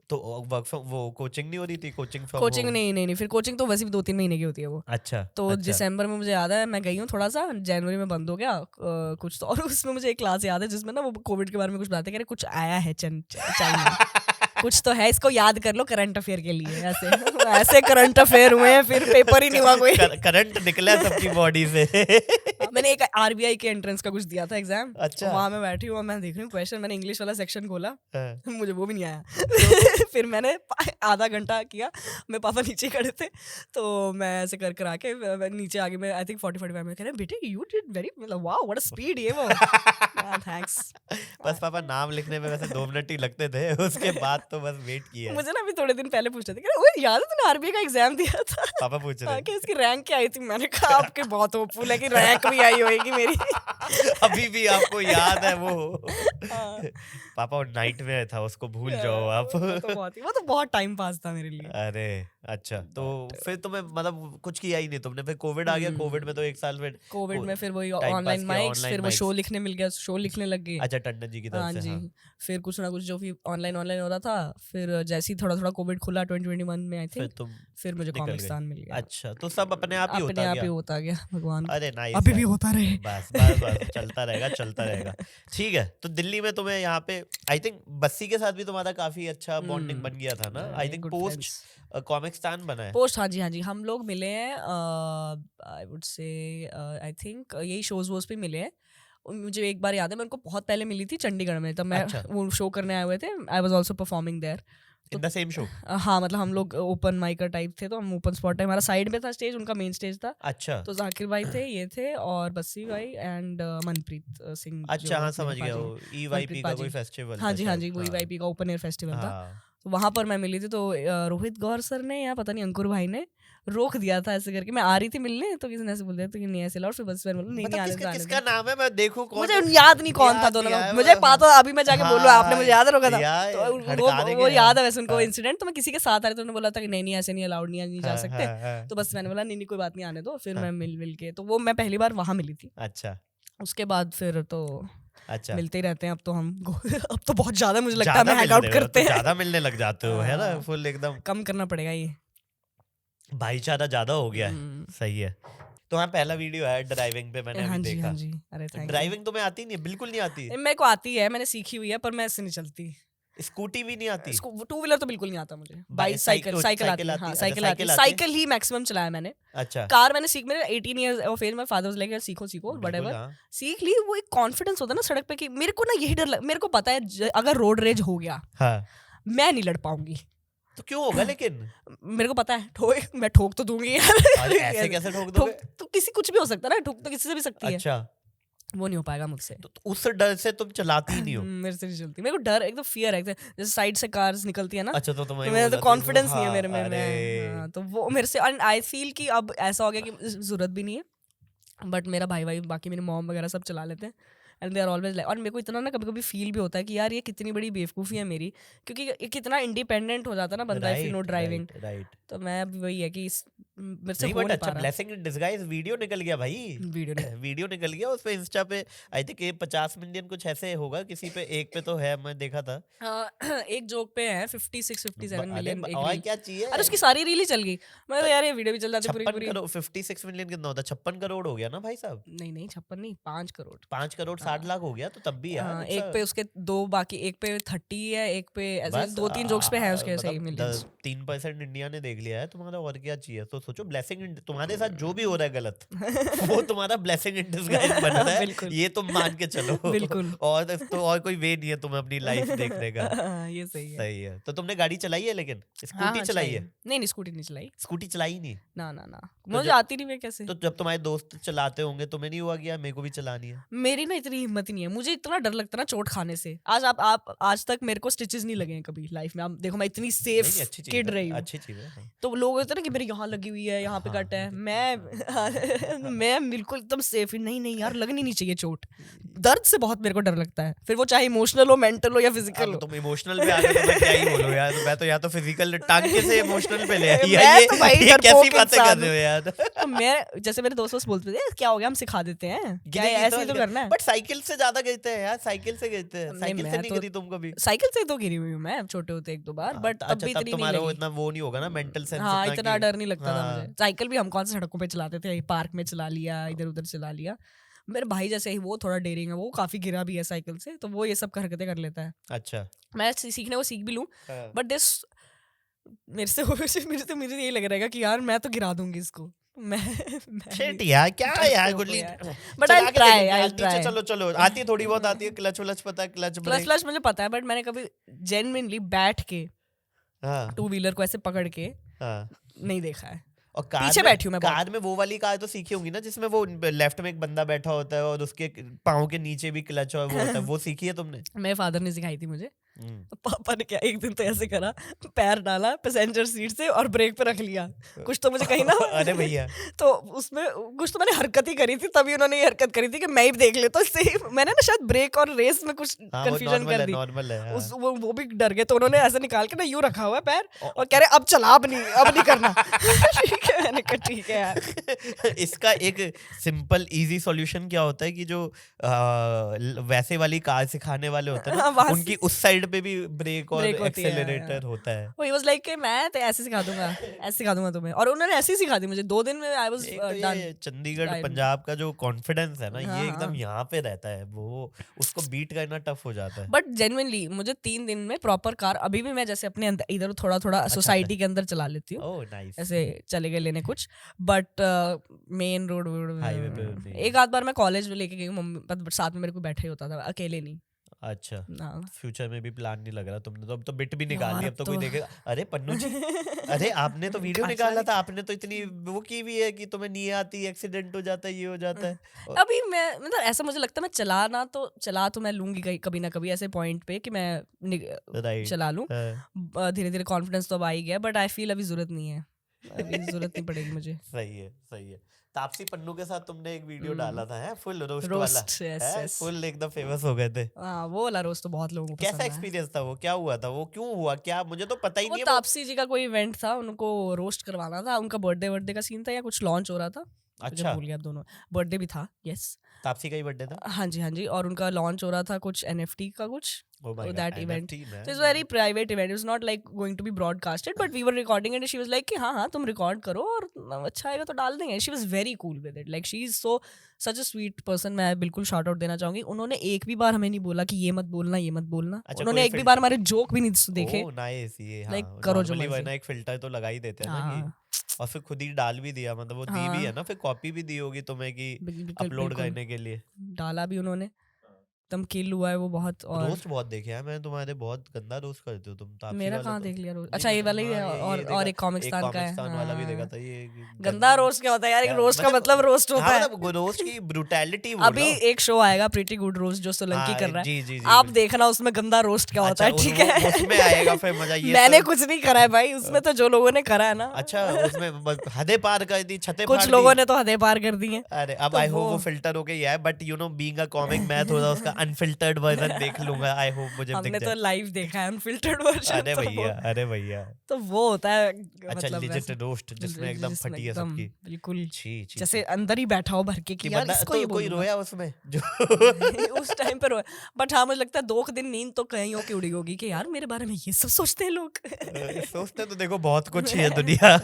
तो वर्क फ्रॉम वो कोचिंग नहीं हो रही थी, कोचिंग फ्रॉम कोचिंग नहीं, फिर कोचिंग तो वैसे भी 2-3 महीने की होती है वो। अच्छा तो अच्छा। दिसंबर में मुझे याद है मैं गई हूँ थोड़ा सा, जनवरी में बंद हो गया कुछ तो। और उसमें मुझे एक क्लास याद है जिसमें ना वो कोविड के बारे में कुछ बताते हैं कि कुछ आया है चाइना कुछ तो है, इसको याद कर लो करंट अफेयर के लिए। ऐसे ऐसे करंट अफेयर हुए हैं, फिर पेपर ही नहीं हुआ कोई। करंट निकला सबकी बॉडी से। मैंने एक आरबीआई के एंट्रेंस का कुछ दिया था एग्जाम। अच्छा। वहां मैं बैठी हूँ, मैं देख रही हूँ क्वेश्चन, मैंने इंग्लिश वाला सेक्शन खोला, मुझे वो भी नहीं आया। फिर मैंने आधा घंटा किया, मेरे पापा नीचे खड़े थे, तो मैं ऐसे कर आके नीचे आगे, मैं आई थिंक 40-45 में कह रहे बेटे यू डिड वेरी, मतलब वाओ व्हाट अ स्पीड, ये वो थैंक्स। बस पापा नाम लिखने में वैसे 2 मिनट ही लगते थे, उसके बाद तो बस वेट किया। मुझे ना अभी थोड़े दिन पहले पूछ रहे थे, ओए याद है तूने आरबीआई का एग्जाम दिया था? पापा पूछ रहे कि इसकी रैंक क्या आई थी? मैंने कहा आपके बहुत होपफुल है कि रैंक भी आई होगी मेरी। अभी भी आपको याद है वो? पापा वो नाइट में था, उसको भूल जाओ आप। वो तो बहुत टाइम पास था मेरे लिए। अरे अच्छा, तो फिर तुम्हें मतलब कुछ किया ही नहीं तुमने, फिर कोविड आ गया। कोविड में तो 1 साल में कोविड में फिर वही time pass ऑनलाइन किया, माइक्स, online फिर वो mics। शो लिखने मिल गया, शो लिखने लग गए। अच्छा, टंडन जी की हाँ तरफ से। जी, हाँ। फिर कुछ ना कुछ जो भी ऑनलाइन हो रहा था, फिर जैसे ही थोड़ा कोविड खुला 2021 में आई फिर थिंक, तुम फिर मुझे निकल कॉमिक्स्तान मिल गए। गया। अच्छा, तो सब अपने आप ही अपने होता आप ही गया। होता गया, भगवान। अरे नाइस, अभी भी होता रहे। बस बस बस चलता रहेगा। ठीक है, तो दिल्ली में तुम्हें यहाँ पे आई थिंक बस्सी के साथ भी तुम्हारा काफी अच्छा बॉन्डिंग बन गया था ना? आई थिंक पोस्ट कॉमिक्स्तान बना है। पोस्ट, हाँ जी, हम लोग मिले हैं, आई वुड से आई थिंक यही शोज वोज पे मिले हैं। मुझे एक बार याद है, मैं उनको बहुत पहले मिली थी चंडीगढ़ में, तब मैं अच्छा। वो शो करने आए हुए थे, I was also performing there. In the same show? हाँ, मतलब हम लोग ओपन माइकर टाइप थे, तो हम ओपन स्पॉट टाइप, हमारा साइड में था स्टेज, उनका मेन स्टेज था। अच्छा, तो जाकिर भाई थे, ये थे, और बस्सी भाई एंड मनप्रीत सिंह। अच्छा, हाँ समझ गया, वो EYP का कोई फेस्टिवल। हाँ जी, वो EYP का ओपन एयर फेस्टिवल था। तो वहां पर मैं मिली थी, तो रोहित गौर सर ने या पता नहीं अंकुर भाई ने रोक दिया था ऐसे करके। मैं आ रही थी मिलने, तो किसी ने ऐसे बोल दिया तो कि नहीं ऐसे ला, और फिर बस फिर बोला नहीं आने दो। किसका नाम है? मैं देखूं कौन। मुझे याद नहीं कौन था दोनों में, मुझे पता, अभी मैं जाके बोलूँ आपने मुझे याद रोका था, तो वो याद है वैसे उनको इंसिडेंट। तो मैं किसी के साथ आ रही, तो उन्होंने बोला था कि नहीं ऐसे नहीं अलाउड, नहीं जा सकते। तो बस मैंने बोला नहीं कोई बात नहीं, आने दो। फिर मैं मिल के, तो वो मैं पहली बार वहां मिली थी। अच्छा, उसके बाद फिर तो अच्छा मिलते ही रहते हैं अब तो हम। अब तो बहुत ज्यादा मुझे लगता है हम हैंग आउट करते हैं, ज्यादा मिलने लग जाते हो, है ना? फुल एकदम कम करना पड़ेगा, ये भाईचारा ज्यादा हो गया है। सही है। तो हाँ, पहला वीडियो है ड्राइविंग पे, मैंने अभी देखा। हाँ जी, अरे थैंक यू। ड्राइविंग तुम्हें आती नहीं? बिल्कुल नहीं आती? मेरे को आती है, मैंने सीखी हुई है, पर मैं इससे नहीं चलती। स्कूटी भी नहीं आती? टू व्हीलर तो बिल्कुल नहीं आता मुझे। साइकिल साइकिल आती है, हाँ साइकिल आती है, साइकिल ही मैक्सिमम चलाया मैंने। अच्छा, कार मैंने सीख, मेरे 18 इयर्स ऑफ एज में फादर वाज लाइक सीखो व्हाटएवर, सीख ली। वो एक कॉन्फिडेंस होता है ना सड़क पे, कि मेरे को ना यही डर मेरे को पता है अगर रोड रेज हो गया, मैं नहीं लड़ पाऊंगी। तो क्यों होगा? लेकिन मेरे को पता है मैं ठोक तो दूंगी यार। ऐसे कैसे ठोक दोगे? तो किसी कुछ भी हो सकता है ना, ठोक तो किसी से भी सकती है। अच्छा, वो नहीं हो पाएगा मुझसे। तो उस डर से तुम चलाती ही नहीं हो? मेरे से नहीं चलती, मेरे को डर, एक तो फियर है, जैसे साइड से कार्स निकलती है ना। अच्छा, तो तुम्हें मेरा तो कॉन्फिडेंस नहीं है मेरे में, तो वो मेरे से, एंड आई फील कि अब ऐसा हो गया कि जरूरत भी नहीं है। बट मेरा भाई बाकी मेरे मॉम वगैरह सब चला लेते हैं, and they are always like. और मेरे को इतना ना कभी कभी फील भी होता है कि यार ये कितनी बड़ी बेवकूफ़ी है मेरी, क्योंकि ये कितना इंडिपेंडेंट हो जाता है ना बंदा इफ यू नो ड्राइविंग। तो मैं अभी वही है कि मेरे से हो नहीं पा रहा। ब्लेसिंग इन डिस्गाइज वीडियो निकल गया भाई, वीडियो निकल गया। उस पे इंस्टा पे आई थिंक 50 मिलियन कुछ ऐसे होगा, किसी पे एक पे तो है, मैं देखा था। एक जोक पे है 56-57 मिलियन। और क्या चाहिए? अरे उसकी सारी रील ही चल गई। मैं तो यार ये वीडियो भी चल जाती पूरी। 56 मिलियन कितना होता? 56 करोड़ हो गया ना भाई साहब? नहीं 56 नहीं, 5 करोड़। 5 करोड़ 60 लाख हो गया, तो तब भी यार। एक पे उसके 2, बाकी एक पे 30 है, एक पे ऐसे 2-3 जोक्स पे है उसके सही मिलियंस। 3% इंडिया ने देख लिया है तुम्हारा, और क्या चाहिए? तो सोचो, ब्लेसिंग तुम्हारे साथ जो भी हो रहा है गलत वो तुम्हारा ब्लेसिंग इन डिस्गाइज बन रहा है, ये तुम मान के चलो। बिल्कुल। और कोई वे नहीं है तुम्हें अपनी लाइफ देखने का। ये सही है। तो तुमने गाड़ी चलाई है, लेकिन स्कूटी चलाई है? नहीं स्कूटी नहीं चलाई। स्कूटी चलाई नहीं? ना मुझे आती नहीं, मैं कैसे। तो जब तुम्हारे दोस्त चलाते होंगे तुम्हें नहीं हुआ गया मेरे को भी चलानी है? मेरी ना इतनी हिम्मत नहीं है, मुझे इतना डर लगता है ना चोट खाने से। आज तक मेरे को स्टिचेस नहीं लगे हैं कभी लाइफ में। आप देखो मैं इतनी सेफ किड रही हूँ। अच्छी चीज है। तो लोग होते हैं ना कि मेरे यहाँ लगी हुई है, यहाँ पे कट है, मैं बिल्कुल एकदम सेफ ही नहीं यार, लगनी नहीं चाहिए चोट। दर्द से बहुत मेरे को डर लगता है, फिर वो चाहे इमोशनल हो, मेंटल हो या फिजिकल हो। तुम इमोशनल पे आ गए तो मैं क्या ही बोलूं यार। मैं तो या तो फिजिकल टांग के से इमोशनल पे ले आई। ये कैसी बातें कर रहे हो यार? यार। तो मैं जैसे मेरे दोस्त बोलते थे क्या हो गया, हम सिखा देते हैं, क्या है, ऐसे ही तो करना है। बट साइकिल से ज्यादा गिरते हैं यार, साइकिल से गिरते हैं, नहीं, साइकिल से मैं नहीं तो गिरी तुम कभी? साइकिल से तो गिरी हुई हूँ मैं छोटे होते 1-2 बार, बट तब अच्छा, भी तब इतनी नहीं तुम्हारा वो लगी। इतना वो नहीं होगा ना, मेंटल सेंस हाँ, इतना इतना कि डर नहीं लगता था मुझे। हाँ। साइकिल भी हम कौन से सड़कों पे चलाते थे, पार्क में चला लिया, इधर उधर चला लिया। मेरे भाई जैसे ही वो थोड़ा डेयरिंग है, वो काफी गिरा भी है साइकिल से, तो वो ये सब हरकतें कर लेता है। अच्छा। मैं सीखने को सीख भी लूँ, हाँ। बट दिस मुझे यही लग रहेगा कि यार मैं तो गिरा दूंगी इसको। शिट यार, क्या यार गुल्ली, बट चला आई के ट्राई, देखेंगे आई यार, नीचे ट्राई। चलो चलो, आती है थोड़ी बहुत आती है, क्लच व्लच पता है, क्लच क्लच ब्रेक? फ्लच मुझे पता है, बट मैंने कभी जेन्युइनली बैठ के हाँ 2 व्हीलर को ऐसे पकड़ के हाँ। नहीं देखा है। और कार पीछे में, बैठी हूँ मैं बहुत। कार में वो वाली कार तो सीखी होंगी ना जिसमें वो लेफ्ट में एक बंदा बैठा होता है और उसके पाँव के नीचे भी क्लच और वो होता है, वो सीखी है तुमने? मेरे फादर ने सिखाई थी मुझे। तो पापा ने क्या एक दिन तो ऐसे करा, पैर डाला पैसेंजर सीट से और ब्रेक पे रख लिया। कुछ तो मुझे कहीं ना अरे भैया, तो उसमें कुछ तो मैंने हरकत ही करी थी, तभी उन्होंने ये हरकत करी थी कि मैं ही देख लेता हूँ। इससे मैंने ना शायद ब्रेक और रेस में कुछ हाँ वो कंफ्यूजन नॉर्मल कर है, दी। नॉर्मल है। हाँ। वो भी डर गए, तो उन्होंने ऐसे निकाल के ना यूं रखा हुआ है पैर और कह रहे अब चला, अब नहीं करना। ठीक है, मैंने कहा ठीक है यार। इसका एक सिंपल इजी सॉल्यूशन क्या होता है कि जो वैसे वाली कार सिखाने वाले होते हैं हाँ, ना, वहाँ उनकी उस साइड पे भी ब्रेक और ब्रेक होती है, एक्सेलरेटर होता है। वो ही वाज लाइक कि मैं तो ऐसे सिखा दूंगा, ऐसे सिखा दूंगा तुम्हें, और उन्होंने ऐसे ही सिखा दी मुझे 2 दिन में। आई वाज एक तो डन। ये चंडीगढ़ I- पंजाब का जो कॉन्फिडेंस है ना, हाँ, ये एकदम हाँ। यहाँ पे रहता है, वो उसको बीट करना टफ हो जाता है। बट जेन्युइनली मुझे 3 दिन में प्रॉपर कार, अभी भी मैं जैसे अपने इधर थोड़ा थोड़ा सोसाइटी के अंदर चला लेती हूँ, ओह नाइस। ऐसे चले गए लेने कुछ, बट मेन रोड हाईवे पे नहीं। एक आध बार मैं कॉलेज में लेके गई हूँ मम्मी, but साथ में मेरे को बैठा ही होता था, अकेले नहीं। अच्छा, हाँ। फ्यूचर में भी प्लान नहीं लग रहा तुमने, तो अब तो बिट भी निकाल यार, ली, अब तो कोई देखेगा अरे पन्नू जी, अरे आपने तो वीडियो निकाला था, आपने तो इतनी वो की भी है कि तुम्हें नहीं आती, एक्सीडेंट हो जाता है, ये हो जाता है। अभी मैं मतलब ऐसा मुझे लगता है मैं चला तो मैं लूंगी कभी ना कभी ऐसे पॉइंट पे कि मैं राइट। चला लूं। धीरे धीरे कॉन्फिडेंस तो अब आ ही गया, बट आई फील अभी जरूरत नहीं है, अभी जरूरत नहीं पड़ेगी मुझे। सही है, सही है। तापसी पन्नू के साथ तुमने एक वीडियो डाला था, है फुल रोस्ट वाला, रोस्ट, यस है यस। फुल एकदम फेमस हो गए थे। हाँ, वो वाला रोस्ट तो बहुत लोगों को कैसा पसंद है। एक्सपीरियंस था वो, क्या हुआ था वो, क्यों हुआ, क्या मुझे तो पता ही वो नहीं है। तापसी जी का कोई इवेंट था, उनको रोस्ट करवाना था, उनका बर्थडे का सीन था या कुछ लॉन्च हो रहा था, मुझे अच्छा, भूल गया। अब दोनों बर्थडे भी था, यस। तापसी का ही बर्थडे था। हाँ जी, और उनका लॉन्च हो रहा था कुछ NFT का कुछ, Oh my God, that event. NFT man. So it's very private event. It was not like going to be broadcasted, but we were recording it and she was like कि हाँ तुम record करो और अच्छा आएगा तो डाल देंगे. She was very cool with it. Like she's such a sweet person. मैं बिल्कुल shout out देना चाहूंगी. उन्होंने एक भी बार हमें नहीं बोला कि ये मत बोलना, ये मत बोलना. अच्छा, उन्होंने कोई एक भी बार हमारे जोक भी नहीं देखे. ओह नाइस, ये हाँ, Like करो जो normally मर्जी. वरना एक फिल्टर तो लगा ही देते हैं ना हाँ. कि, और फिर खुद ही डाल भी दिया, मतलब वो दी भी है ना, फिर कॉपी भी दी होगी तुम्हें कि अपलोड बिल्कुल करने के लिए। डाला भी उन्होंने. एकदम किल हुआ है वो बहुत. और रोस्ट बहुत देखे हैं मैंने तुम्हारे, बहुत गंदा रोस्ट करते हो तुम। तापसी मेरा वाला कहाँ तो देख लिया रोस्ट? नहीं, अच्छा ये वाला ही हाँ, है, ये देखा, और एक कॉमिक्स्तान का है. कॉमिक्स्तान वाला भी देखा हाँ. था। ये गंदा रोस्ट क्या होता है यार? एक क्या- रोस्ट का मतलब रोस्ट होता है. मतलब रोस्ट की ब्रूटैलिटी अभी एक शो आएगा प्रीटी गुड रोस्ट जो सोलंकी कर रहा है. जी जी जी, आप देखना उसमें गंदा रोस्ट क्या होता है, ठीक है? उसमें आएगा फिर मजा। ये मैंने तो- कुछ नहीं करा है भाई उसमें, तो जो लोगों ने करा है ना. अच्छा, उसमें हदें पार कर दी, छतें कुछ फाड़ लोगों दी। ने तो हदें पार कर दी हैं. अरे अब तो आई होप वो वो- फिल्टर होके ही है, but you know being a comic मैं थोड़ा उसका अनफिल्टर्ड वर्जन देख लूंगा। आई होप मुझे दिख हमने तो जाए। लाइव देखा है अनफिल्टर्ड वर्जन. अरे भैया, अरे भैया। तो वो होता है अच्छा, मतलब लिजिट वैसे- रोस्ट जिसमें एकदम जिसमें फटी है एकदम सबकी। बिल्कुल छी छी जैसे अंदर ही बैठा हो भर के कि यार बंदा इसको तो ये कोई बोलूंगा. रोया उसमें जो उस टाइम पर बट हाँ मुझे लगता है 2 दिन नींद तो कहीं की उड़ी होगी कि यार मेरे बारे में ये सब सोचते हैं लोग. सोचते तो देखो बहुत कुछ ही है दुनिया।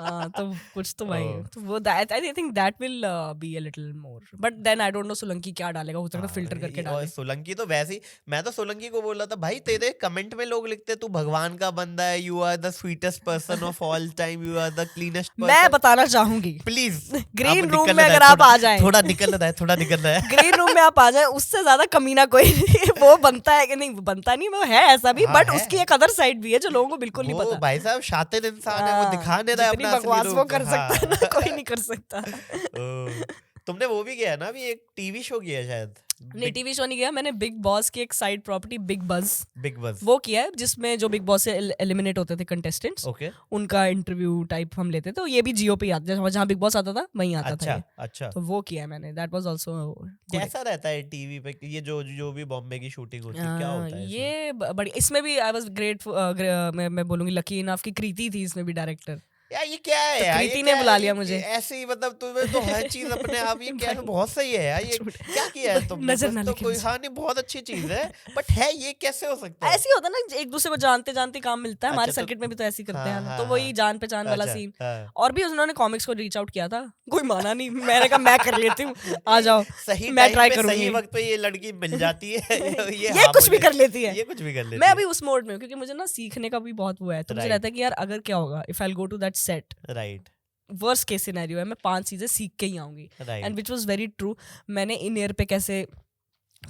हाँ तो कुछ तो भाई Oh. तो वो I think that will be a little more, but then I don't know Solanki क्या डालेगा. हो सकता है फिल्टर करके और डाले. सोलंकी तो वैसे ही, मैं तो सोलंकी को बोल रहा था भाई, तेरे कमेंट में लोग लिखते तू भगवान का बंदा है, you are the sweetest person of all time, you are the cleanest मैं पर्सन। बताना चाहूंगी प्लीज ग्रीन रूम में अगर आप आ जाएं, थोड़ा निकल रहा है, थोड़ा निकल रहा है। ग्रीन रूम में आप आ जाएं, उससे ज्यादा कमीना कोई नहीं. वो बनता है कि नहीं बनता नहीं, वो है ऐसा भी, हाँ, बट है। उसकी एक अदर साइड भी है जो लोगों को बिल्कुल नहीं वो पता. भाई साहब शातिर इंसान है, वो हाँ, दिखा नहीं रहा है जितनी अपना असली बकवास वो रूप। कर सकता है ना, कोई नहीं कर सकता. ओह, तुमने वो भी किया है ना, अभी एक टीवी शो किया है शायद, नहीं टीवी शो नहीं किया मैंने. बिग बॉस की एक साइड प्रॉपर्टी बिग बज, बिग बस। वो किया है जिसमें जो बिग बॉस से एलिमिनेट होते थे कंटेस्टेंट्स, ओके, उनका इंटरव्यू टाइप हम लेते थे. तो ये भी जियो पे आता है, जहाँ बिग बॉस आता था वहीं आता था अच्छा ये. अच्छा। तो वो किया है मैंने. दैट वाज आल्सो कैसा रहता है टीवी पे ये जो भी बॉम्बे की शूटिंग होती है, क्या होता है इसमें? ये बड़ी. इसमें भी आई वाज ग्रेट. मैं बोलूंगी लकी इनफ की कृति थी इसमें भी डायरेक्टर. यार ये क्या है तो यार, कृति ये ने क्या बुला है? लिया ये मुझे। ऐसे ही मतलब तुम्हें तो हर चीज अपने आप ये क्या है, बहुत सही है यार, ये क्या किया है तुमने, नजर कुछ ना तो लगे कोई, मुझे। हाँ नहीं बहुत अच्छी चीज है, बट है ये कैसे हो सकता है? ऐसे ही होता है ना, एक दूसरे को जानते जानते काम मिलता है, हमारे अच्छा, तो सर्किट में भी तो ऐसे ही करते हाँ हैं, हाँ तो हाँ, वही जान पहचान वाला अच्छा सीन। हाँ। और भी उन्होंने कॉमिक्स को रीच आउट किया था, कोई माना नहीं, मैंने कहा मैं कर लेती हूँ, आ जाओ, सही मैं टाइम ट्राई पे सही करूंगी। वक्त पे ये लड़की मिल जाती है, ये ये हाँ कुछ भी मुझे, कर लेती है। ये कुछ भी कर मैं लेती अभी उस मोड में हूँ, क्योंकि मुझे ना सीखने का भी बहुत वो है, तो मुझे Right. रहता है कि यार अगर क्या होगा, if I go to that set, है, राइट वर्स्ट केस सिनेरियो है, मैं 5 चीजें सीख के ही आऊंगी। And right which was very true. मैंने इन ईयर पे कैसे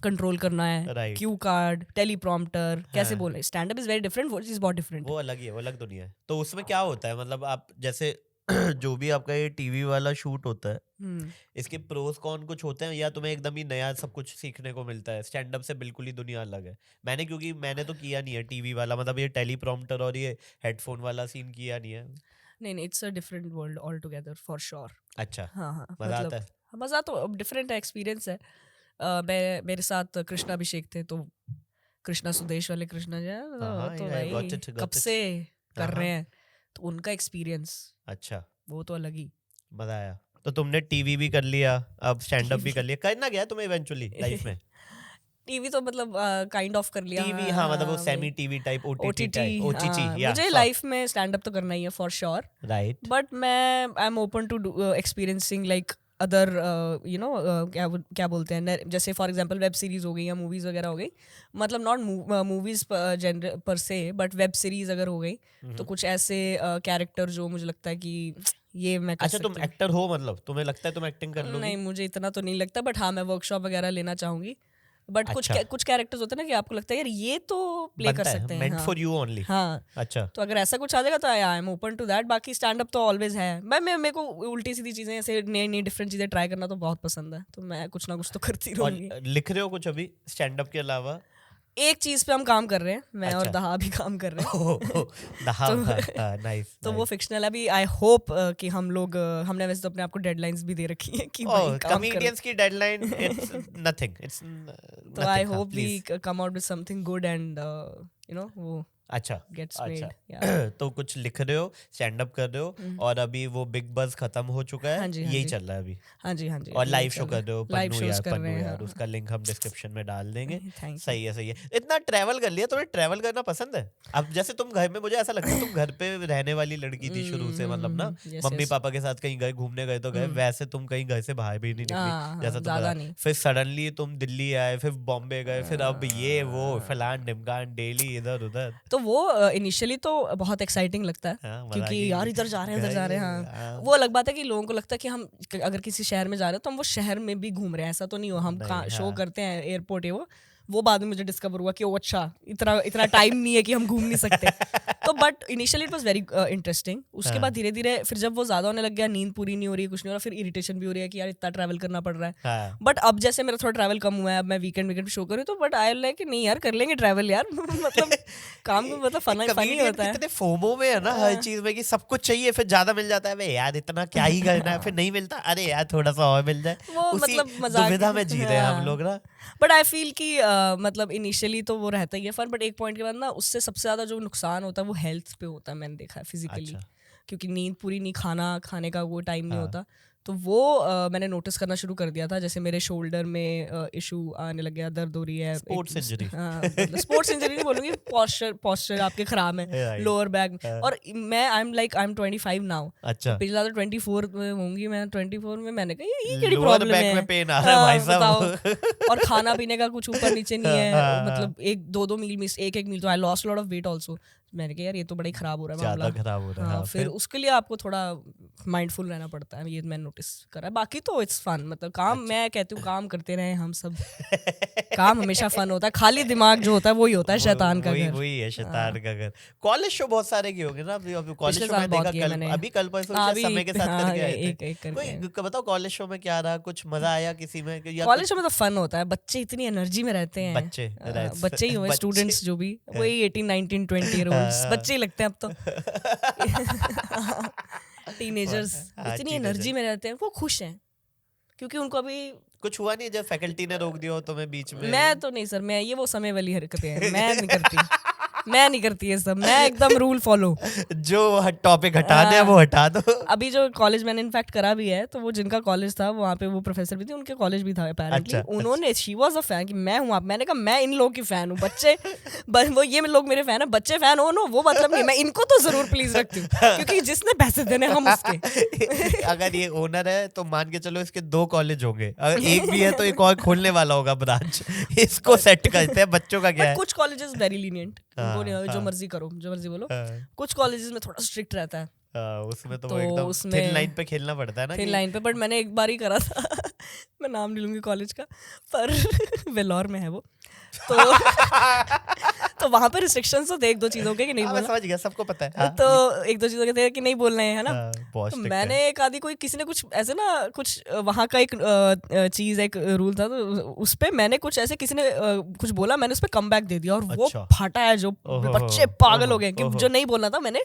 कंट्रोल करना है, राइट, क्यू कार्ड, टेलीप्रॉम्प्टर, कैसे हाँ बोलना है, stand up is very different, वो चीज बहुत डिफरेंट वो है। अलग ही है, वो अलग दुनिया है। तो उसमें क्या होता है, मतलब आप जैसे जो भी आपका ये टीवी वाला शूट होता है, हम्म। इसके प्रोस कौन कुछ होते हैं, या तुम्हें एकदम ही नया सब कुछ सीखने को मिलता है? स्टैंड अप से बिल्कुल ही दुनिया अलग है। क्योंकि मैंने तो किया नहीं है टीवी वाला, मतलब ये टेलीप्रॉम्प्टर और ये हेडफोन वाला सीन किया नहीं है। नहीं, it's a different world all together for sure. अच्छा, हाँ हाँ, मजा मतलब आता है। मज़ा तो अब डिफरेंट है, एक्सपीरियंस है। मेरे साथ कृष्णा अभिषेक थे, तो कृष्णा सुदेश वाले कृष्णा जो है, हाँ वो हाँ, तो आई गॉट भाई इट, कब गॉट इट। से हाँ कर रहे हाँ, हैं, तो उनका एक्सपीरियंस अच्छा, वो तो अलग ही। मजा आया। तो तुमने टीवी भी कर लिया, अब स्टैंड अप भी कर लिया, करना क्या है तुम्हें इवेंचुअली लाइफ में? टीवी तो मतलब काइंड ऑफ कर लिया, टीवी, हाँ मतलब वो हाँ सेमी वही TV type, OTT OTT. Type, OTT, या मुझे सॉ लाइफ में स्टैंड अप तो करना ही है फॉर श्योर, राइट। बट मैं I am open to experiencing like other you know, क्या बोलते हैं, जैसे फॉर एग्जांपल वेब सीरीज हो गई या मूवीज वगैरह हो गई, मतलब नॉट मूवीज जेनर पर से, बट वेब सीरीज अगर हो गई, तो कुछ ऐसे कैरेक्टर जो मुझे लगता है कि ये मैं कर अच्छा, तुम सकती हूँ। एक्टर हो, मतलब तुम्हें लगता है तुम एक्टिंग कर लोगी? नहीं, मुझे इतना तो नहीं लगता, बट हाँ मैं वर्कशॉप वगैरह लेना चाहूंगी। बट अच्छा, कुछ कैरेक्टर्स होते हैं ना कि आपको लगता है यार ये तो प्ले कर बनता है, सकते हैं। मेंट हाँ फॉर यू ओनली। हाँ, अच्छा, तो अगर ऐसा कुछ आ जाएगा तो I am open to that. बाकी स्टैंड अप तो ऑलवेज है। मेरे को उल्टी सीधी चीजें, ऐसे नई नई डिफरेंट चीजें ट्राई करना तो बहुत पसंद है, तो मैं कुछ ना कुछ तो करती और रहूंगी। लिख रहे हो कुछ अभी स्टैंड अप के अलावा? एक चीज पे हम काम कर रहे हैं, मैं और अच्छा, दहा भी काम कर रहे हैं। ओह, हाँ तो हाँ, नाइस तो वो नाइस। फिक्शनल है अभी। आई होप कि हम लोग हमने वैसे तो अपने आप को डेडलाइंस भी दे रखी है कि भाई ओह, काम करो। कॉमेडियंस की डेडलाइन, इट्स नथिंग, इट्स तो आई नथिंग, हाँ hope we please. Come out with something good and you know वो अच्छा गेट्स अच्छा, मेड। या तो कुछ लिख रहे हो, स्टैंड अप कर रहे हो, और अभी वो बिग बज खत्म हो चुका हाँ है, जी, हाँ यही जी, चल रहा है अभी? हाँ जी, हाँ जी, और अभी यही लाइव शो चल कर रहा रहे हो, है। लाइव शोज कर रहे पन्नू हैं, यार, हाँ। उसका लिंक हम डिस्क्रिप्शन में डाल देंगे। थैंक सही है सही है। इतना ट्रैवल कर लिया, तुम्हें ट्रैवल करना पसंद है? अब जैसे तुम घर में, मुझे ऐसा लगता है तुम घर पे रहने वाली लड़की थी शुरू से, मतलब ना यू। Yes mummy yes. पापा के साथ कहीं गए, घूमने गए तो गए, वैसे तुम कहीं घर से बाहर भी नहीं निकली, हाँ हाँ, जैसा तुम ज्यादा बता। नहीं। फिर सडनली तुम दिल्ली आए, फिर बॉम्बे गए, फिर अब ये वो फलान ढिमकान, डेली इधर उधर। तो वो इनिशियली तो बहुत एक्साइटिंग लगता है, हाँ, मजा क्योंकि कि यार इधर जा रहे हैं, इधर जा रहे हैं। हाँ, हाँ, वो अलग बात है कि लोगों को लगता है कि हम अगर किसी शहर में जा रहे हैं तो हम वो शहर में भी घूम रहे हैं, ऐसा तो नहीं हो। हम नहीं, शो हाँ। करते हैं एयरपोर्ट, ये वो बाद में मुझे डिस्कवर हुआ कि ओ अच्छा, इतना इतना टाइम नहीं है कि हम घूम नहीं सकते। तो but initially it was very interesting. उसके बाद धीरे धीरे फिर जब वो ज्यादा होने लग गया, नींद पूरी नहीं हो रही है, कुछ नहीं हो रहा, फिर इरिटेशन भी हो रही है कि यार इतना ट्रैवल करना पड़ रहा है। हाँ। बट अब जैसे मेरा थोड़ा ट्रैवल कम हुआ है, अब मैं वीकेंड शो करूँ, तो बट आई लाइक नहीं यार, कर लेंगे ट्रैवल यार। मतलब काम को मतलब फनी कमेडियन होता है। इतने फोमो में है ना हर चीज में, कि सब कुछ चाहिए, फिर ज्यादा मिल जाता है, बे यार इतना क्या ही करना है, फिर नहीं मिलता, अरे यार थोड़ा सा और मिल जाए, वो उसी मतलब मजाक दुविधा में जी रहे हैं हम लोग ना। बट आई फील कि मतलब इनिशियली तो वो रहता ही है फन, बट एक पॉइंट के बाद ना उससे सबसे ज्यादा जो नुकसान होता है वो हेल्थ पे होता है, मैंने देखा है फिजिकली। अच्छा, क्योंकि नींद पूरी नहीं, खाने का वो टाइम नहीं हाँ। होता, तो वो मैंने नोटिस करना शुरू कर दिया था। जैसे मेरे शोल्डर में इशू आने लग गया, दर्द हो रही है। Sports injury. स्पोर्ट्स इंजरी नहीं बोलूंगी, पोस्चर आपके खराब है, Right. Lower back. हाँ। और मैं आई एम 25 नाउ, अच्छा, पिछला तो 24 में होंगी मैं। 24 में मैंने कहा ये केड़ी लोअर प्रॉब्लम बैक है। में पेन आ रहा है भाई बताओ। साहब। और खाना पीने का कुछ ऊपर नीचे नहीं है, हाँ, मतलब एक दो मील मिस, एक मील, तो I lost lot of weight also. मैंने कहा यार ये तो बड़ा ही खराब हो रहा है ज्यादा मामला। खराब हो रहा है। हाँ, हाँ, फिर उसके लिए आपको थोड़ा माइंडफुल रहना पड़ता है, ये मैंने नोटिस करा है। बाकी तो इट्स फन, मतलब काम, मैं कहती हूँ काम करते रहे हम सब। काम हमेशा फन होता है, खाली दिमाग जो होता है वही होता है शैतान का घर। वही है शैतान का घर। कॉलेज शो बहुत सारे किए होंगे ना अभी कॉलेज पिछले शो साल में बहुत देखा, किए कल मैंने। अभी कल परसों हाँ, शायद समय के साथ हाँ, करके आए थे। एक करके। कोई बताओ कॉलेज शो में क्या रहा, कुछ मजा आया किसी में, या कॉलेज में तो फन होता है, बच्चे इतनी एनर्जी में रहते हैं। बच्चे, right. बच्चे ही हुए, बच्चे। स्टूडेंट्स जो भी, वही 18 19 20 ईयर ओल्ड्स, बच्चे ही लगते हैं अब तो। टीनेजर्स हाँ, इतनी teenager। एनर्जी में रहते हैं, वो खुश हैं क्योंकि उनको अभी। कुछ हुआ नहीं जब फैकल्टी ने रोक दिया हो तुम्हें बीच में? मैं तो नहीं सर, मैं ये वो समय वाली हरकतें हैं, मैं नहीं करती। मैं नहीं करती ये सब, मैं एकदम रूल फॉलो। जो टॉपिक हटाने हैं वो हटा दो। अभी जो कॉलेज मैंने इनफैक्ट करा भी है, तो वो जिनका कॉलेज था वहाँ पे वो प्रोफेसर भी थे, उनके कॉलेज भी था अपेरेंटली, उन्होंने शी वाज अ फैन कि मैं हूँ। मैंने कहा मैं इन लोगों की फैन हूँ, बच्चे वो ये लोग मेरे फैन है, बच्चे फैन हो नो वो मतलब नहीं, मैं इनको तो जरूर प्लीज रखती हूँ क्योंकि जिसने पैसे देने हम उसके। अगर ये ओनर है तो मान के चलो इसके 2 कॉलेज होंगे, अगर एक भी है तो एक और खोलने वाला होगा ब्रांच। इसको सेट करते हैं, बच्चों का क्या है। कुछ कॉलेजेस वेरी लीनियंट, उनको नहीं, जो हाँ। मर्जी करो, जो मर्जी बोलो। हाँ। कुछ कॉलेजेस में थोड़ा स्ट्रिक्ट रहता है, उसमें तो तो वो एकदम उसमें थिन लाइन पे खेलना पड़ता है ना थिन कि लाइन पे। बट मैंने एक बार ही करा था मैं नाम नहीं लूंगी कॉलेज का, पर वेलोर में है वो, तो तो वहां पे रिस्ट्रिक्शंस तो थे एक दो चीजों के कि नहीं हाँ, मैं बोलना, समझ गया, सबको पता है। हाँ, तो एक दो चीजों के थे कि नहीं बोलना है ना। बहुत तो strict मैंने है। एक आधी कोई किसी ने कुछ ऐसे ना कुछ वहाँ का एक चीज एक रूल था, तो उस पे मैंने कुछ ऐसे किसी ने कुछ बोला, मैंने उस पे कम बैक दे दिया और वो अच्छा। फटा है, जो ओहो, बच्चे पागल हो गए कि ओहो। जो नहीं बोलना था मैंने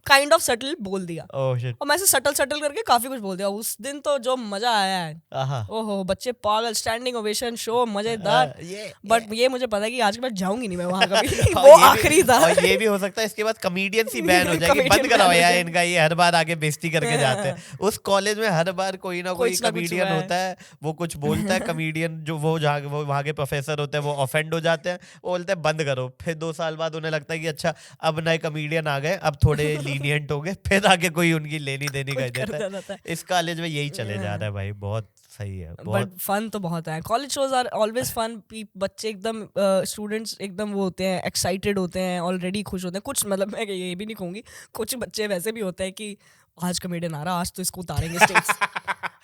काइंड ऑफ सटल बोल दिया, ओह शिट। और मैं ऐसे सटल करके काफी कुछ बोल दिया। उस दिन तो जो मजा आया है, आहा। ओहो बच्चे पागल, स्टैंडिंग ओवेशन शो मजेदार। बट ये मुझे पता है कि आज के बाद जाऊंगी नहीं मैं वहां कभी और वो ये भी- आखिरी था। और ये भी हो सकता है इसके बाद कमेडियंस ही बैन हो जाएगी, Comedian बंद कराओ ban हो यार जाएंगे। इनका, ये हर बार आगे बेइज्जती करके जाते हैं। उस कॉलेज में हर बार कोई ना कोई कुछ ना कुछ कमेडियन हुआ है। होता है, वो कुछ बोलता है, कमेडियन जो वो जहाँ वो वहाँ के प्रोफेसर होते हैं वो ऑफेंड हो जाते हैं, वो बोलते हैं बंद करो। फिर 2 साल बाद उन्हें लगता है कि अच्छा अब नए कमेडियन आ गए, अब थोड़े लीनियंट हो गए, फिर आगे कोई उनकी लेनी देनी कर कुछ कर देता है। देता है। इस कॉलेज में यही चले जा रहा है भाई, बहुत सही है, बहुत। बट फन तो बहुत है, college shows are always fun. बच्चे एकदम स्टूडेंट्स एकदम वो होते हैं, एक्साइटेड होते हैं, ऑलरेडी खुश होते हैं। कुछ मतलब मैं ये भी नहीं कहूंगी, कुछ बच्चे वैसे भी होते हैं कि आज कॉमेडियन आ रहा, आज तो इसको उतारेंगे स्टेज से,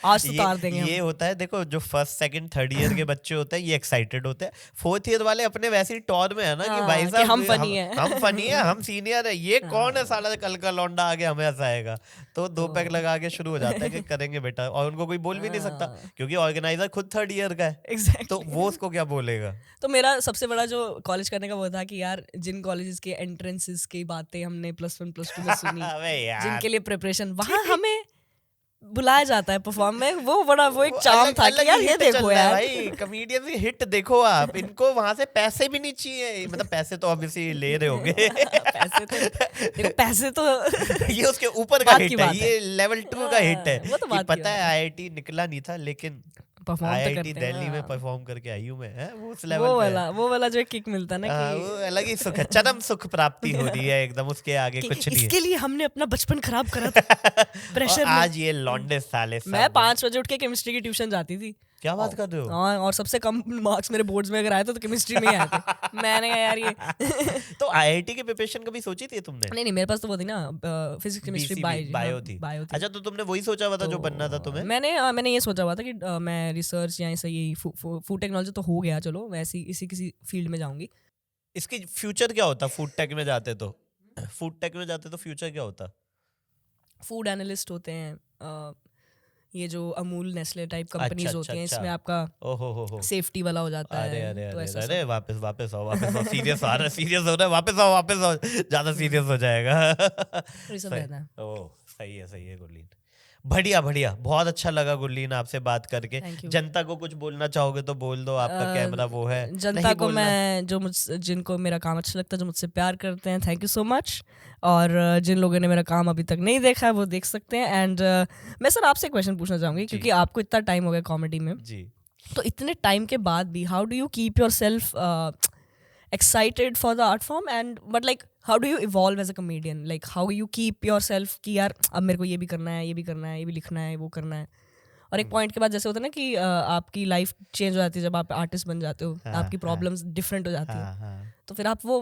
आज तो उतार देंगे ये हम। होता है, देखो जो फर्स्ट सेकंड थर्ड ईयर के बच्चे होते हैं ये एक्साइटेड होते हैं, फोर्थ ईयर वाले अपने वैसे ही टॉर में है ना कि हाँ, भाई कि साहब हम funny हैं। हम फनी है, हम सीनियर है, ये कौन है साला कल का लौंडा आगे हमें हंसाएगा। तो 2 पैक लगा के शुरू हो जाता है कि करेंगे बेटा, और उनको कोई बोल भी नहीं सकता क्योंकि ऑर्गेनाइजर खुद थर्ड ईयर का है, Exactly. तो वो उसको क्या बोलेगा। तो मेरा सबसे बड़ा जो कॉलेज करने का वो था कि यार जिन कॉलेजेस के एंट्रेंसेस की बातें हमने +1 +2 में सुनी, अबे यार, जिनके लिए प्रिपरेशन, वहाँ हमें बुलाया जाता है परफॉर्म में, वो बड़ा वो एक वो चार्म अलग- था अलग कि यार ही ये hit चल देखो रहा है यार भाई, कॉमेडियन की हिट देखो आप, इनको वहां से पैसे भी नहीं चाहिए, मतलब पैसे तो ऑब्वियसली ले रहे होंगे। पैसे तो देखो, पैसे तो ये उसके ऊपर का बात की हिट है, बात है। ये लेवल 2 का हिट है वो तो कि बात की पता है बात है। आईआईटी निकला नहीं था लेकिन परफॉर्म तो आईआईटी करते हैं। दिल्ली में हाँ। परफॉर्म करके आई हूँ मैं, हैं? वो उस वो लेवल पे है। वो वाला जो किक मिलता है ना हाँ, कि वो अलग ही सुख है, चरम सुख प्राप्ति हो रही है एकदम, उसके आगे कि कुछ नहीं है। इसके लिए हमने अपना बचपन खराब करा था प्रेशर और में। आज ये लौंडे साले मैं सब 5 बजे उठ के केमिस्ट्री की ट्यूशन जाती थी। क्या बात कर रहे हो। हाँ, और सबसे कम मार्क्स मेरे बोर्ड्स में अगर आए थे तो केमिस्ट्री में ही आए थे। मैंने कहा यार ये तो आईआईटी की प्रिपरेशन कभी सोची थी तुमने। नहीं मेरे पास तो वो थी ना फिजिक्स केमिस्ट्री BCB, बायो थी। बायो थी। अच्छा, तो तुमने वही सोचा हुआ था जो बनना था तुम्हें। मैंने ये सोचा हुआ था कि मैं रिसर्च या ऐसा यही फूड टेक्नोलॉजी तो हो गया, चलो वैसे इसी किसी फील्ड में जाऊंगी। इसकी फ्यूचर क्या होता फूड टेक में जाते तो, फूड टेक में जाते तो फ्यूचर क्या होता। फूड एनालिस्ट होते हैं, ये जो अमूल नेस्ले टाइप कंपनीज अच्छा, होती हैं, अच्छा। इसमें आपका ओहो हो। सेफ्टी वाला हो जाता अरे है। अरे तो अरे ऐसा अरे वापस वापस आओ सीरियस आ रहा है, सीरियस हो रहा है, वापस आओ ज्यादा सीरियस हो जाएगा। ये सब सही- रहता है। ओह सही है गुरलीन, बढ़िया बहुत अच्छा लगा गुरलीन आपसे बात करके। Thank you. जनता को कुछ बोलना चाहोगे तो बोल दो, आपका कैमरा वो है। जनता नहीं को बोलना? मैं जिनको मेरा काम अच्छा लगता है, जो मुझसे प्यार करते हैं, थैंक यू सो मच। और जिन लोगों ने मेरा काम अभी तक नहीं देखा है वो देख सकते हैं। एंड मैं सर आपसे क्वेश्चन पूछना चाहूंगी, क्योंकि आपको इतना टाइम हो गया कॉमेडी में, जी तो इतने टाइम के बाद भी how do you keep your self excited for the art form, and but like how do you evolve as a comedian, like how you keep yourself कि यार अब मेरे को ये भी करना है, ये भी करना है, ये भी लिखना है, वो करना है। और एक पॉइंट के बाद जैसे होता है ना कि आपकी लाइफ चेंज हो जाती है जब आप आर्टिस्ट बन जाते हो, हाँ, आपकी प्रॉब्लम्स डिफरेंट हो जाती है, हाँ। तो फिर आप वो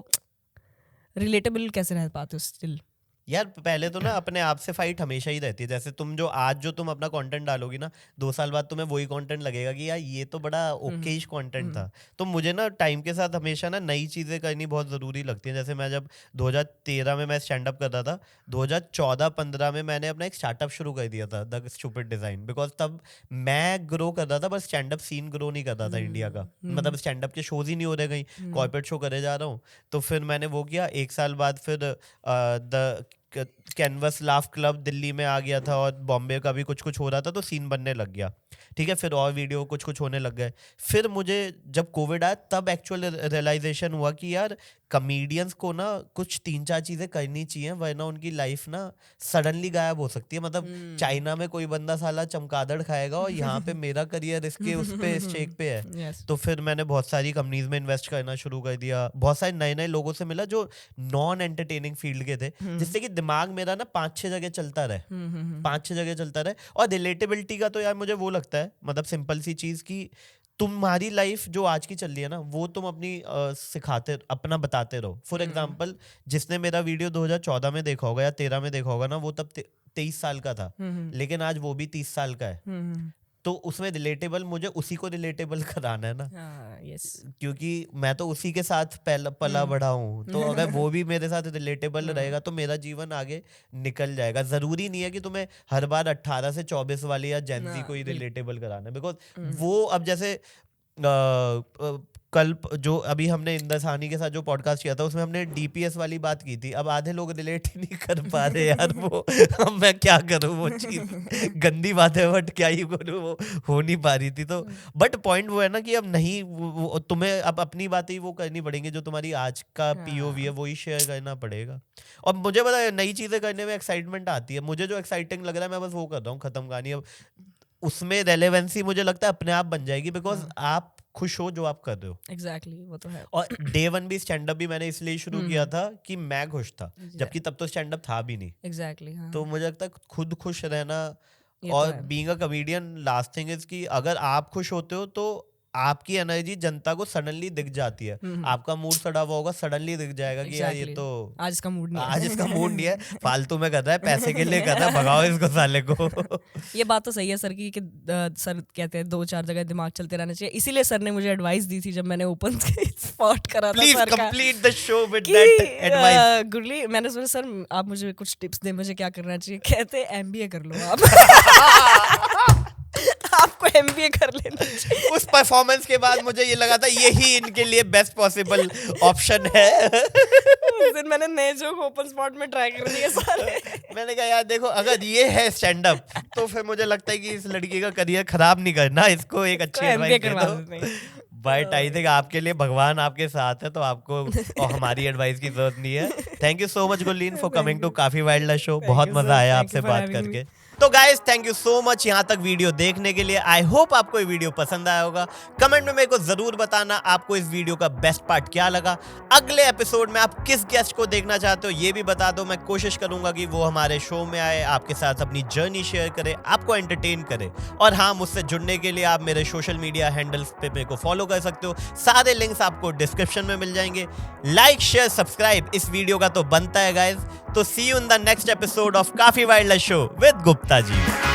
रिलेटेबल कैसे रह पाते हो स्टिल। यार पहले तो ना अपने आप से फाइट हमेशा ही रहती है, जैसे तुम जो तुम अपना कंटेंट डालोगी ना, 2 साल बाद तुम्हें वही कंटेंट लगेगा कि यार ये तो बड़ा ओकेश कंटेंट था। तो मुझे ना टाइम के साथ हमेशा ना नई चीजें करनी बहुत जरूरी लगती हैं। जैसे मैं जब 2013 में मैं स्टैंड अप कर रहा था, 2014-15 में मैंने अपना एक स्टार्टअप शुरू कर दिया था, द स्टूपिड डिजाइन, बिकॉज तब मैं ग्रो कर रहा था, bus stand up scene grow नहीं कर रहा था इंडिया का, मतलब स्टैंड अप के शोज ही नहीं हो रहे, कहीं कॉर्पोरेट शो करे जा रहा हूँ। तो फिर मैंने वो किया, 1 साल बाद फिर the canvas laugh club Delhi में आ गया था, और बॉम्बे का भी कुछ हो रहा था, तो सीन बनने लग गया। ठीक है, फिर और वीडियो कुछ होने लग गए। फिर मुझे जब कोविड आया तब एक्चुअल रियलाइजेशन हुआ कि यार कॉमेडियंस को ना कुछ 3-4 चीजें करनी चाहिए, वरना उनकी लाइफ ना सडनली गायब हो सकती है। मतलब चाइना में कोई बंदा साला चमगादड़ खाएगा और यहाँ पे मेरा करियर इसके उस पे स्टेक पे है। Yes. तो फिर मैंने बहुत सारी कंपनीज में इन्वेस्ट करना शुरू कर दिया, बहुत सारे नए नए लोगों से मिला जो नॉन एंटरटेनिंग फील्ड के थे, जिससे कि दिमाग मेरा ना 5-6 जगह चलता रहे, 5-6 जगह चलता रहे। और रिलेटेबिलिटी का तो यार मुझे वो लगता है, मतलब सिंपल सी चीज की तुम्हारी लाइफ जो आज की चल रही है ना, वो तुम अपनी सिखाते अपना बताते रहो। फॉर एग्जांपल, जिसने मेरा वीडियो 2014 में देखा होगा या 13 में देखा होगा ना, वो तब 23 साल का था, लेकिन आज वो भी 30 साल का है। तो उसमें रिलेटेबल, मुझे उसी को रिलेटेबल कराना है ना। yes. क्योंकि मैं तो उसी के साथ पला बढ़ा हूँ, तो अगर वो भी मेरे साथ रिलेटेबल रहेगा तो मेरा जीवन आगे निकल जाएगा। जरूरी नहीं है कि तुम्हें हर बार 18 से 24 वाली या जेनजी को ही रिलेटेबल कराना है, बिकॉज वो अब जैसे कल जो अभी हमने इंदर साहनी के साथ जो पॉडकास्ट किया था, उसमें हमने डीपीएस वाली बात की थी। अब आधे लोग रिलेट ही नहीं कर पा रहे यार, वो अब मैं क्या करूं, वो चीज गंदी बात है बट क्या ही करूं, वो हो नहीं पा रही थी। तो बट पॉइंट वो है ना कि अब नहीं, तुम्हें अब अपनी बातें ही वो करनी पड़ेंगी, जो तुम्हारी आज का पीओवी है वही शेयर करना पड़ेगा। और मुझे पता है नई चीजें करने में एक्साइटमेंट आती है, मुझे जो एक्साइटिंग लग रहा है मैं बस वो कर रहा हूँ, खत्म कहानी। अब उसमें रेलेवेंसी मुझे लगता है अपने आप बन जाएगी, बिकॉज आप खुश हो जो आप कर रहे हो। Exactly, वो तो है। और डे वन भी स्टैंड अप भी मैंने इसलिए शुरू किया था कि मैं खुश था, जबकि तब तो स्टैंड अप था भी नहीं। Exactly, हाँ। तो मुझे लगता है खुद खुश रहना ये और तो है। Being a comedian, last thing is कि अगर आप खुश होते हो तो आपकी एनर्जी जनता को सडनली दिख जाती है। आपका मूड सड़ा हुआ होगा, सडनली दिख जाएगा कि यार ये Exactly. तो आज इसका मूड नहीं है। आज इसका मूड नहीं है, फालतू में कर रहा है, पैसे के लिए कर रहा है, भगाओ इसको साले को। ये बात तो सही है सर की कि सर कहते हैं 2-4 जगह दिमाग चलते रहना चाहिए। इसीलिए सर ने मुझे एडवाइस दी थी जब मैंने ओपन स्पॉट करा था प्लीज सर का कंप्लीट द शो विद कि दैट एडवाइस। गुरली, मैंने सोचा सर आप मुझे कुछ टिप्स दें, मुझे क्या करना चाहिए। कहते एमबीए कर लो आप। आपको एमबीए कर लेना चाहिए। उस परफॉर्मेंस के बाद मुझे ये लगा था यही इनके लिए बेस्ट पॉसिबल ऑप्शन है। उस दिन मैंने नए जोक ओपन स्पॉट में ट्राई कर दिए सारे। मैंने कहा यार देखो, अगर ये है स्टैंड अप तो फिर मुझे लगता है कि इस लड़की का करियर खराब नहीं करना, इसको एक अच्छी एमबीए एडवाइस करवा दे दो। देते। बट आई थिंक आपके लिए भगवान आपके साथ है, तो आपको और हमारी एडवाइस की जरूरत नहीं है। Thank you so much Gurleen for coming to काफी वाइल्ड शो, बहुत you, मजा sir. आया Thank आपसे you for बात having me. करके। तो guys thank you so much यहाँ तक वीडियो देखने के लिए। आई होप आपको ये वीडियो पसंद आया होगा। कमेंट में मेरे को जरूर बताना आपको इस वीडियो का बेस्ट पार्ट क्या लगा। अगले एपिसोड में आप किस गेस्ट को देखना चाहते हो ये भी बता दो, मैं कोशिश करूंगा कि वो हमारे शो में आए, आपके साथ अपनी जर्नी शेयर करे, आपको एंटरटेन करे। और हाँ, मुझसे जुड़ने के लिए आप मेरे सोशल मीडिया हैंडल्स पे मेरे को फॉलो कर सकते हो, सारे लिंक्स आपको डिस्क्रिप्शन में मिल जाएंगे। लाइक शेयर सब्सक्राइब इस वीडियो का तो बनता है गाइज। तो see you in the next episode of Kaafi wild show with Gupta ji.